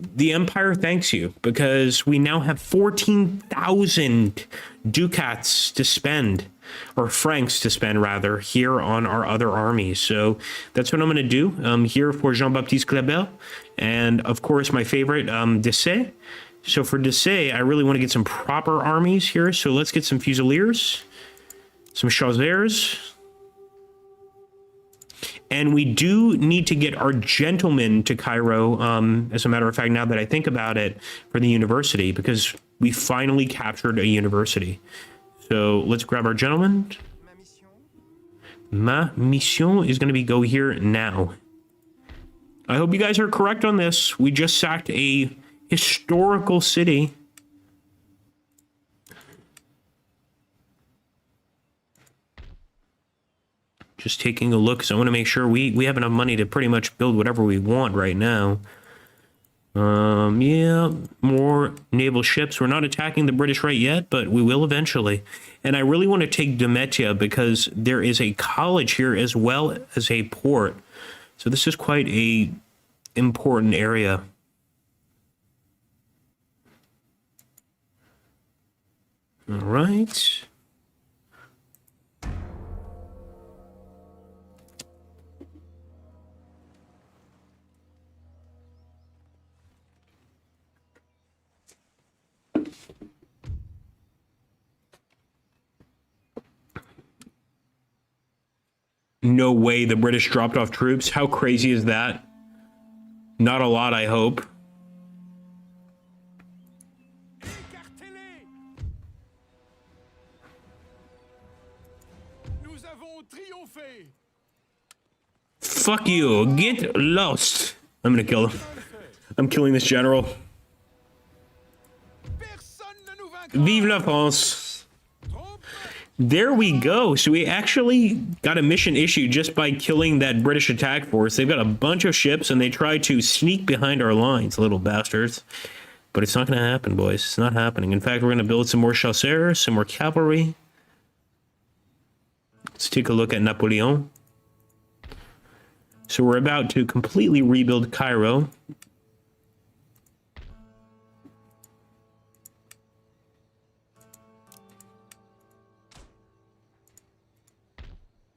the Empire thanks you, because we now have 14,000 ducats to spend, or francs to spend rather, here on our other armies. So that's what I'm going to do here for Jean-Baptiste Kleber. And of course, my favorite, Dessay. So for Dessay, I really want to get some proper armies here. So let's get some Fusiliers, some Chasseurs. And we do need to get our gentlemen to Cairo, as a matter of fact, now that I think about it, for the university, because we finally captured a university. So let's grab our gentlemen. Ma mission is going to go here now. I hope you guys are correct on this. We just sacked a historical city. Just taking a look, because I want to make sure we have enough money to pretty much build whatever we want right now. Yeah, more naval ships. We're not attacking the British right yet, but we will eventually. And I really want to take Dometia because there is a college here as well as a port. So this is quite a important area. All right. No way the British dropped off troops. How crazy is that? Not a lot, I hope. Fuck you. Get lost. I'm gonna kill him. I'm killing this general. Vive la France. There we go. So we actually got a mission issued just by killing that British attack force. They've got a bunch of ships and they try to sneak behind our lines, little bastards. But it's not going to happen, boys. It's not happening. In fact, we're going to build some more chasseurs, some more cavalry. Let's take a look at Napoleon. So we're about to completely rebuild Cairo.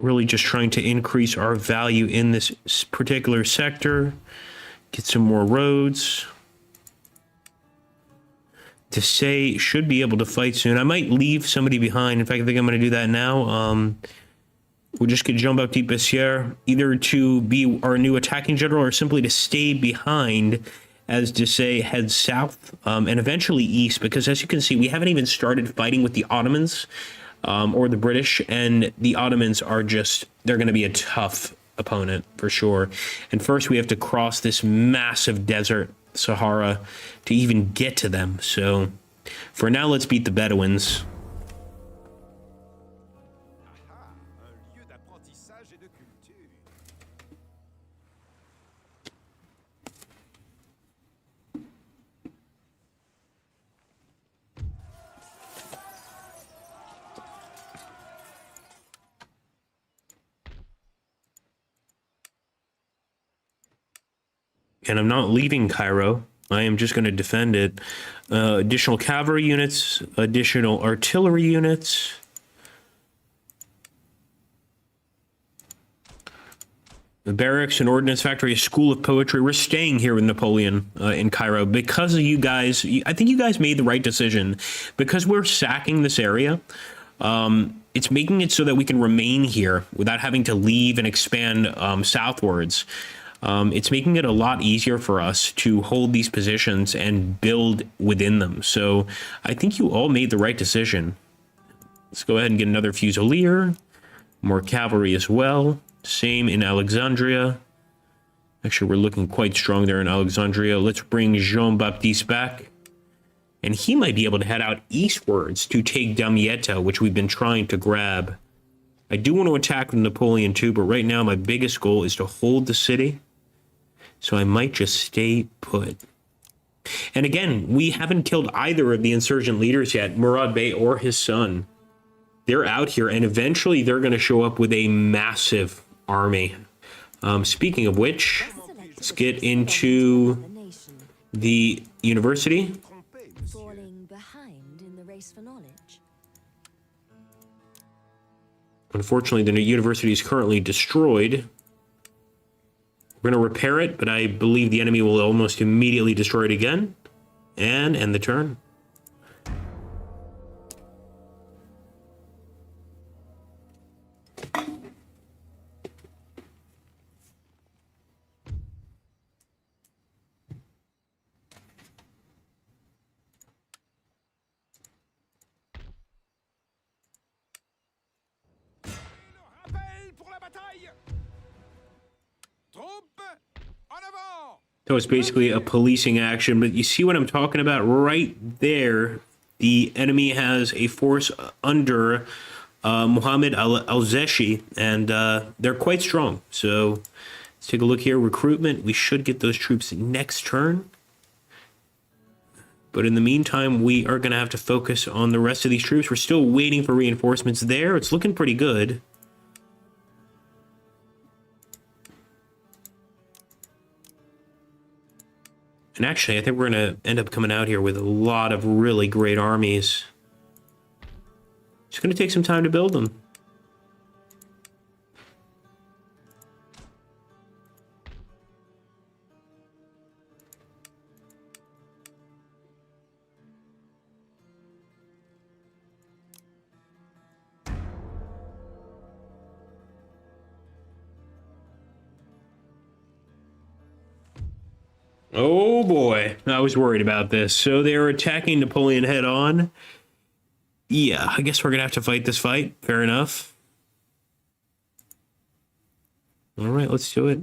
Really just trying to increase our value in this particular sector. Get some more roads. To say should be able to fight soon. I might leave somebody behind. In fact, I think I'm going to do that now. We'll just get Jean-Baptiste Bessières either to be our new attacking general or simply to stay behind as to say head south and eventually east, because as you can see, we haven't even started fighting with the Ottomans or the British, and the Ottomans are just, they're going to be a tough opponent for sure. And first we have to cross this massive desert, Sahara, to even get to them. So for now, let's beat the Bedouins. And I'm not leaving Cairo. I am just going to defend it. Additional cavalry units, additional artillery units. The barracks and ordnance factory, a school of poetry. We're staying here with Napoleon in Cairo because of you guys. I think you guys made the right decision. Because we're sacking this area, it's making it so that we can remain here without having to leave and expand southwards. It's making it a lot easier for us to hold these positions and build within them. So I think you all made the right decision. Let's go ahead and get another Fusilier, more cavalry as well. Same in Alexandria. Actually, we're looking quite strong there in Alexandria. Let's bring Jean-Baptiste back. And he might be able to head out eastwards to take Damietta, which we've been trying to grab. I do want to attack Napoleon too, but right now my biggest goal is to hold the city. So I might just stay put. And again, we haven't killed either of the insurgent leaders yet, Murad Bey or his son. They're out here, and eventually they're going to show up with a massive army. Speaking of which, let's get into the university. Falling behind in the race for knowledge. Unfortunately, the university is currently destroyed. We're going to repair it, but I believe the enemy will almost immediately destroy it again and end the turn. So it's basically a policing action, but you see what I'm talking about right there. The enemy has a force under Mohammed al-Zeshi, and they're quite strong. So let's take a look here. Recruitment, we should get those troops next turn. But in the meantime, we are going to have to focus on the rest of these troops. We're still waiting for reinforcements there. It's looking pretty good. And actually, I think we're going to end up coming out here with a lot of really great armies. It's going to take some time to build them. Oh boy, I was worried about this. So they're attacking Napoleon head on. Yeah, I guess we're going to have to fight this fight. Fair enough. All right, let's do it.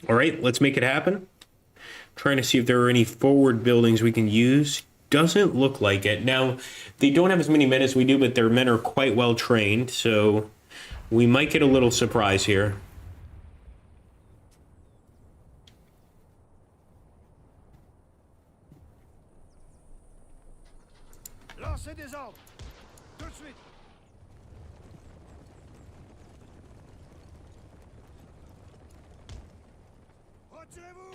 All right, let's make it happen. Trying to see if there are any forward buildings we can use. Doesn't look like it. Now, they don't have as many men as we do, but their men are quite well trained, so we might get a little surprise here. Lancez des ordres. Tout de suite. Retirez-vous.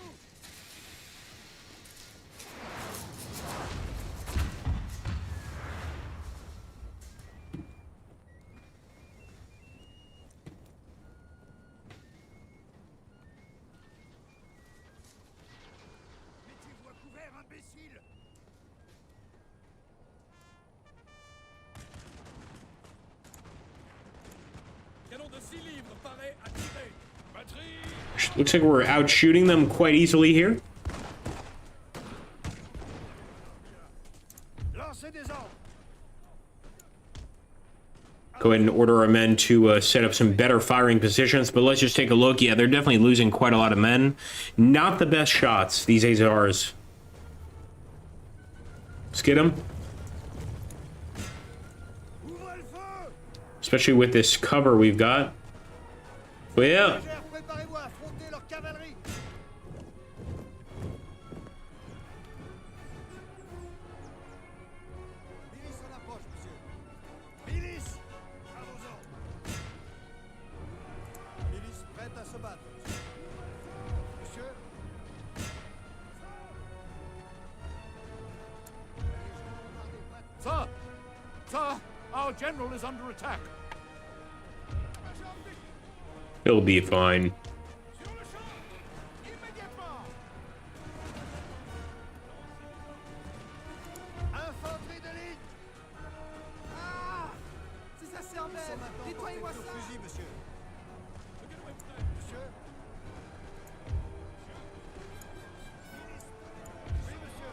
Mettez-vous à couvert, imbécile. Canon de 6 livres, paré à tirer. Batterie. Looks like we're out shooting them quite easily here. Lancez des ordres. Go ahead and order our men to set up some better firing positions, but let's just take a look. Yeah, they're definitely losing quite a lot of men. Not the best shots, these Azars. Let's get them. Ouvrez le feu. Especially with this cover we've got. But yeah, Préparez-vous à affronter leur cavalerie. Milice en approche, monsieur. Milice, à vos ordres. Milice prête à se battre. Monsieur. Sir! Sir! Our general is under attack. it'll be fine. Sur le champ! Immédiatement! Infanterie de ligne! Ah! Si ça sert même! Nettoyez-moi ça! Fusil, monsieur! Monsieur? Oui, monsieur!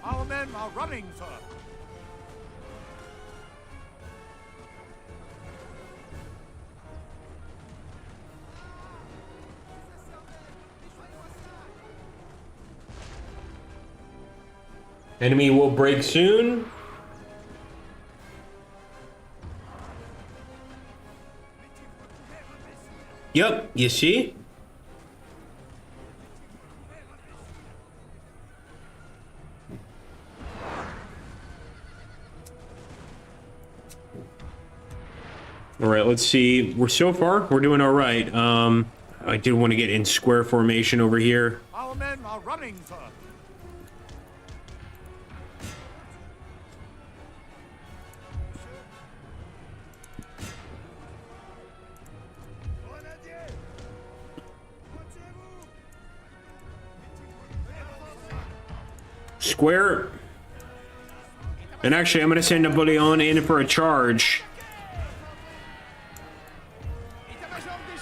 Our men are running, sir! Enemy will break soon. Yep, you see? All right, let's see. We're doing all right. I did want to get in square formation over here. Our men are running, sir! Grenadier! Retirez-vous! Square. And actually, I'm going to send Napoleon in for a charge.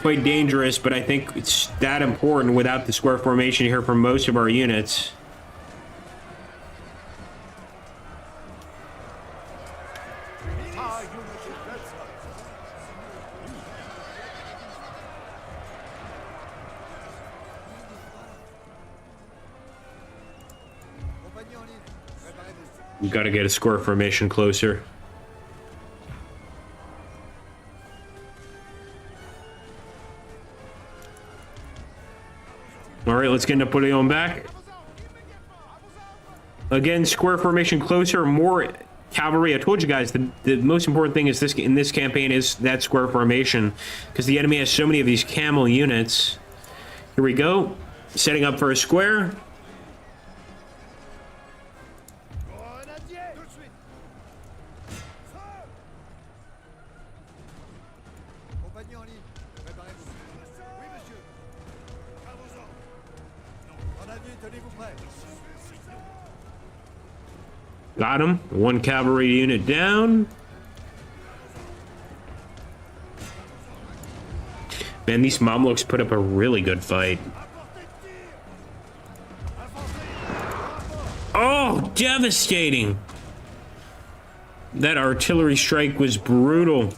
Quite dangerous, but I think it's that important without the square formation here for most of our units. Our unit is dead, sir. Compagnie en ligne. Préparez-vous. We've got to get a square formation closer. All right, let's get Napoleon back. Again, square formation closer, more cavalry. I told you guys the most important thing is this in this campaign is that square formation, because the enemy has so many of these camel units. Here we go, setting up for a square. Grenadier! Tout de suite! Sir! Compagnie en ligne. Préparez-vous. Oui, monsieur. À vos ordres. Non. Grenadier, tenez-vous prêts. Got him. One cavalry unit down. Man, these Mamluks put up a really good fight. Oh, devastating. That artillery strike was brutal.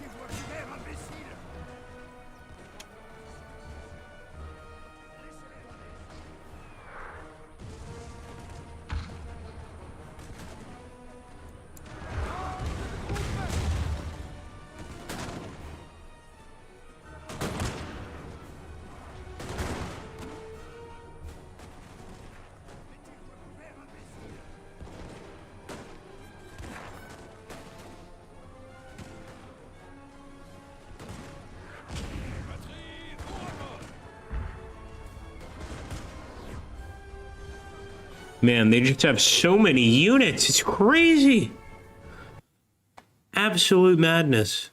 Man, they just have so many units. It's crazy. Absolute madness.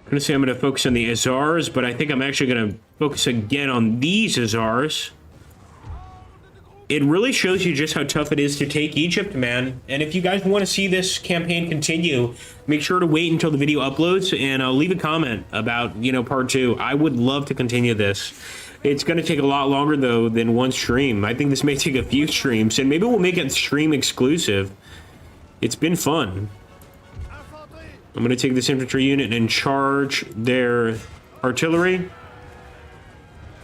I'm gonna say I'm gonna focus on the Azars, but I think I'm actually gonna focus again on these Azars. It really shows you just how tough it is to take Egypt, man. And if you guys want to see this campaign continue, make sure to wait until the video uploads and leave a comment about, you know, part 2. I would love to continue this. It's gonna take a lot longer though than one stream. I think this may take a few streams, and maybe we'll make it stream exclusive. It's been fun. I'm going to take this infantry unit and charge their artillery.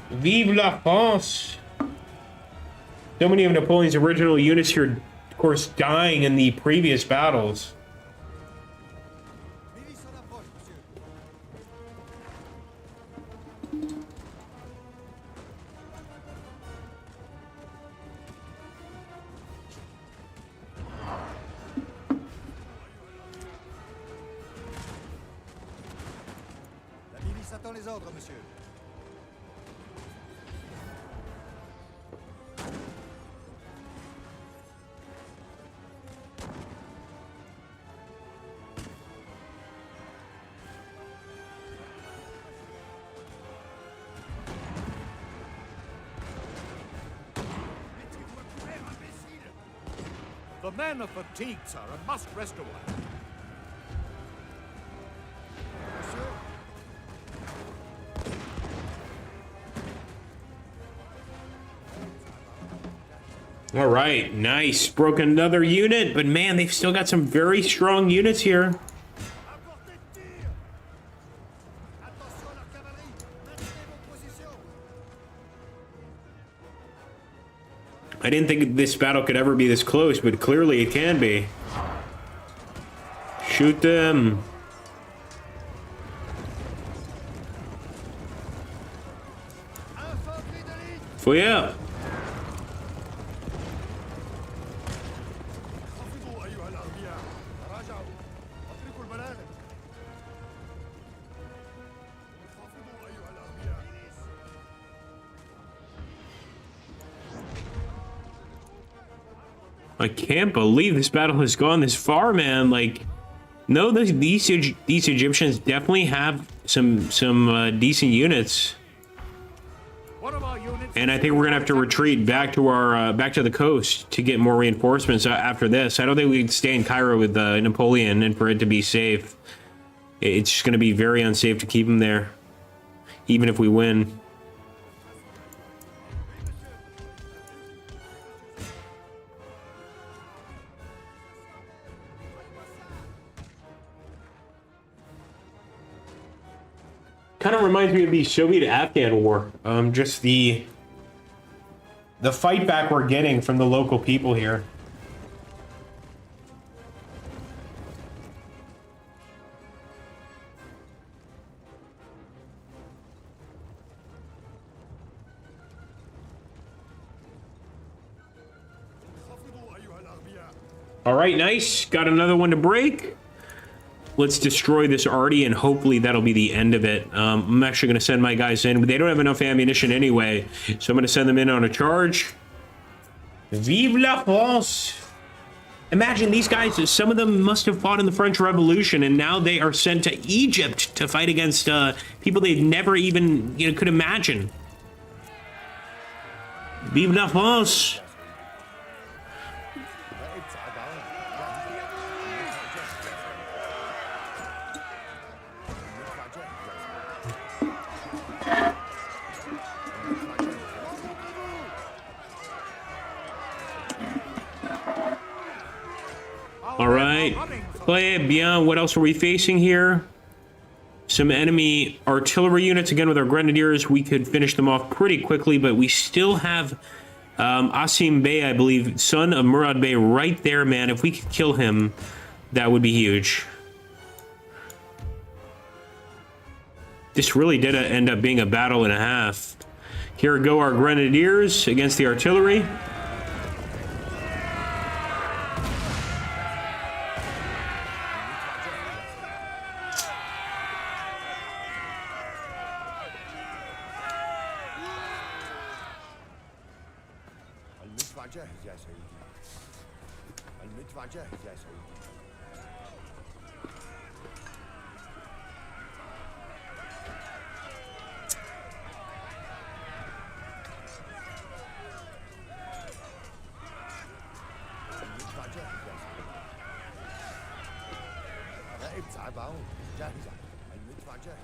Vive la France! So many of Napoleon's original units here, of course, dying in the previous battles. Attends les ordres, monsieur. The men are fatigued, sir, and must rest a while. All right, nice. Broke another unit, but man, they've still got some very strong units here. I didn't think this battle could ever be this close, but clearly it can be. Shoot them. Fouille. I can't believe this battle has gone this far, man. Like, no, these Egyptians definitely have some decent units. And I think we're gonna have to retreat back to our back to the coast to get more reinforcements after this. I don't think we can stay in Cairo with Napoleon and for it to be safe. It's just gonna be very unsafe to keep him there, even if we win. Kind of reminds me of the Soviet-Afghan war. Just the fight back we're getting from the local people here. All right, nice. Got another one to break. Let's destroy this arty, and hopefully that'll be the end of it. I'm actually going to send my guys in, but they don't have enough ammunition anyway, so I'm going to send them in on a charge. Vive la France! Imagine these guys, some of them must have fought in the French Revolution, and now they are sent to Egypt to fight against people they'd never even, could imagine. Vive la France! All right, play it bien. What else are we facing here? Some enemy artillery units. Again, with our grenadiers, we could finish them off pretty quickly, but we still have Asim Bey, I believe, son of Murad Bey, right there, man. If we could kill him, that would be huge. This really did end up being a battle and a half. Here go our grenadiers against the artillery.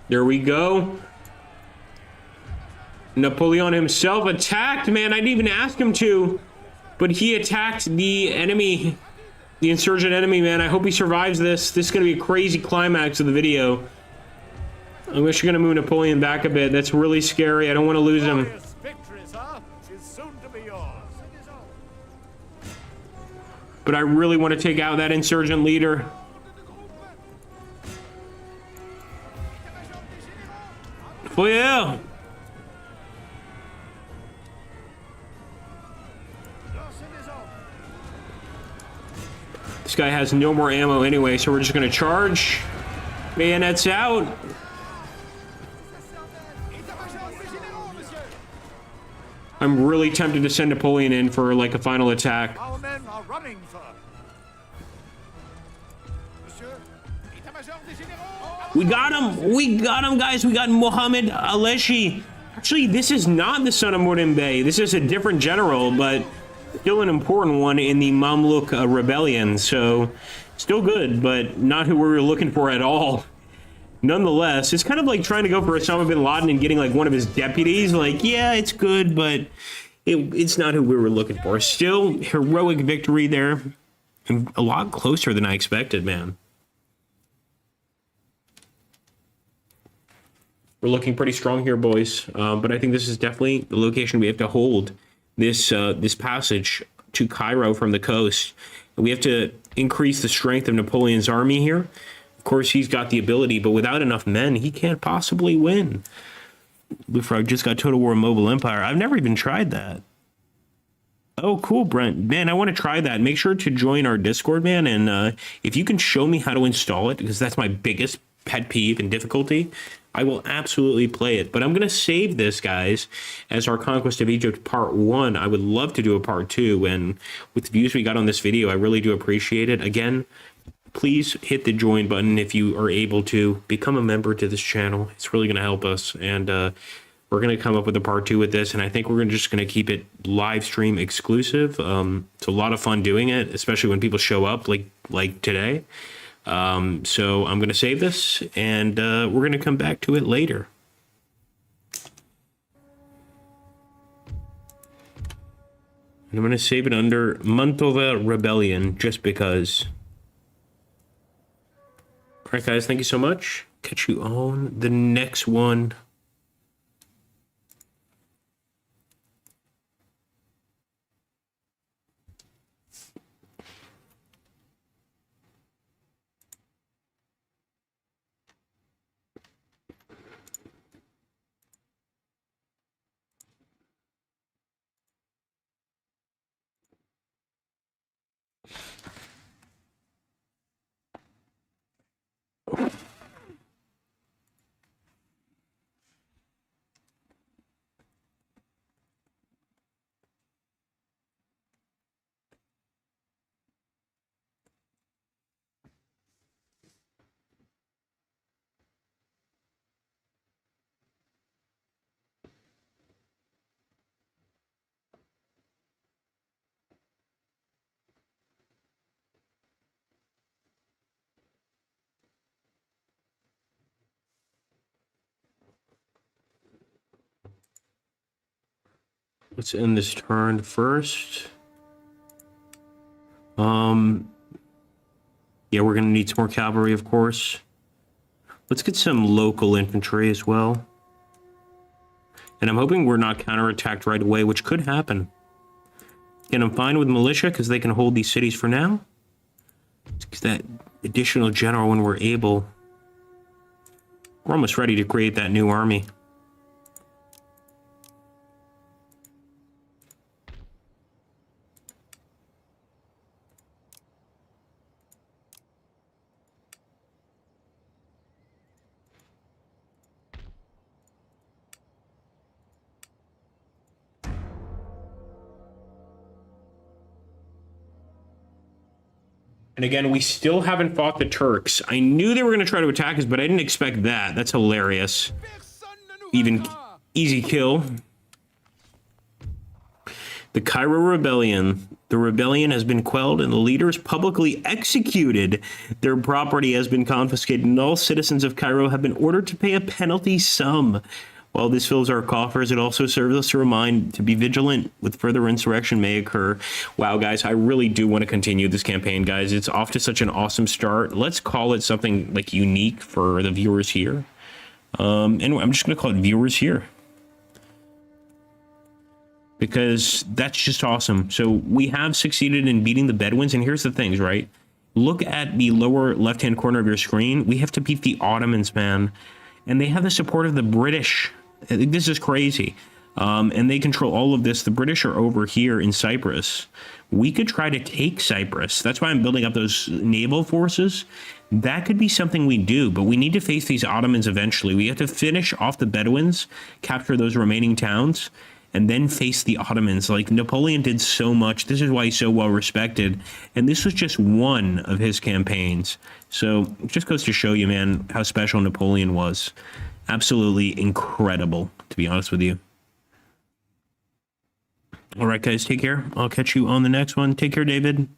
There we go. Napoleon himself attacked, man. I didn't even ask him to, but he attacked the enemy, the insurgent enemy, man. I hope he survives this. This is going to be a crazy climax of the video. I'm actually going to move Napoleon back a bit. That's really scary. I don't want to lose him. But I really want to take out that insurgent leader. Oh yeah! This guy has no more ammo anyway, so we're just gonna charge. Bayonets out. I'm really tempted to send Napoleon in for like a final attack. Our men are running, sir. We got him! We got him, guys! We got Mohammed Aleshi. Actually, this is not the son of Murad Bey. This is a different general, but still an important one in the Mamluk rebellion. So, still good, but not who we were looking for at all. Nonetheless, it's kind of like trying to go for Osama bin Laden and getting like one of his deputies. Like, yeah, it's good, but it's not who we were looking for. Still, heroic victory there. And a lot closer than I expected, man. We're looking pretty strong here, boys. But I think this is definitely the location we have to hold this this passage to Cairo from the coast. We have to increase the strength of Napoleon's army here. Of course, he's got the ability, but without enough men, he can't possibly win. Leapfrog just got Total War Mobile Empire. I've never even tried that. Oh, cool, Brent. Man, I want to try that. Make sure to join our Discord, man. And if you can show me how to install it, because that's my biggest pet peeve and difficulty, I will absolutely play it. But I'm going to save this, guys, as our Conquest of Egypt Part 1. I would love to do a Part 2. And with the views we got on this video, I really do appreciate it. Again, please hit the join button if you are able to. Become a member to this channel. It's really going to help us. And we're going to come up with a Part 2 with this. And I think we're just going to keep it live stream exclusive. It's a lot of fun doing it, especially when people show up like today. So I'm going to save this, and we're going to come back to it later. And I'm going to save it under Mantova Rebellion, just because. All right, guys, thank you so much. Catch you on the next one. Let's end this turn first. Yeah, we're going to need some more cavalry, of course. Let's get some local infantry as well. And I'm hoping we're not counterattacked right away, which could happen. And I'm fine with militia because they can hold these cities for now. Let's get that additional general when we're able. We're almost ready to create that new army. And again, we still haven't fought the Turks. I knew they were going to try to attack us, but I didn't expect that. That's hilarious. Even easy kill. The Cairo Rebellion. The rebellion has been quelled and the leaders publicly executed. Their property has been confiscated and all citizens of Cairo have been ordered to pay a penalty sum. While this fills our coffers, it also serves us to remind to be vigilant with further insurrection may occur. Wow, guys, I really do want to continue this campaign, guys. It's off to such an awesome start. Let's call it something like unique for the viewers here. Anyway, I'm just going to call it viewers here, because that's just awesome. So we have succeeded in beating the Bedouins. And here's the things, right? Look at the lower left-hand corner of your screen. We have to beat the Ottomans, man. And they have the support of the British. This is crazy. And they control all of this. The British are over here in Cyprus. We could try to take Cyprus. That's why I'm building up those naval forces. That could be something we do, but we need to face these Ottomans eventually. We have to finish off the Bedouins, capture those remaining towns, and then face the Ottomans. Like, Napoleon did so much. This is why he's so well respected. And this was just one of his campaigns. So it just goes to show you, man, how special Napoleon was. Absolutely incredible, to be honest with you. All right, guys, take care. I'll catch you on the next one. Take care, David.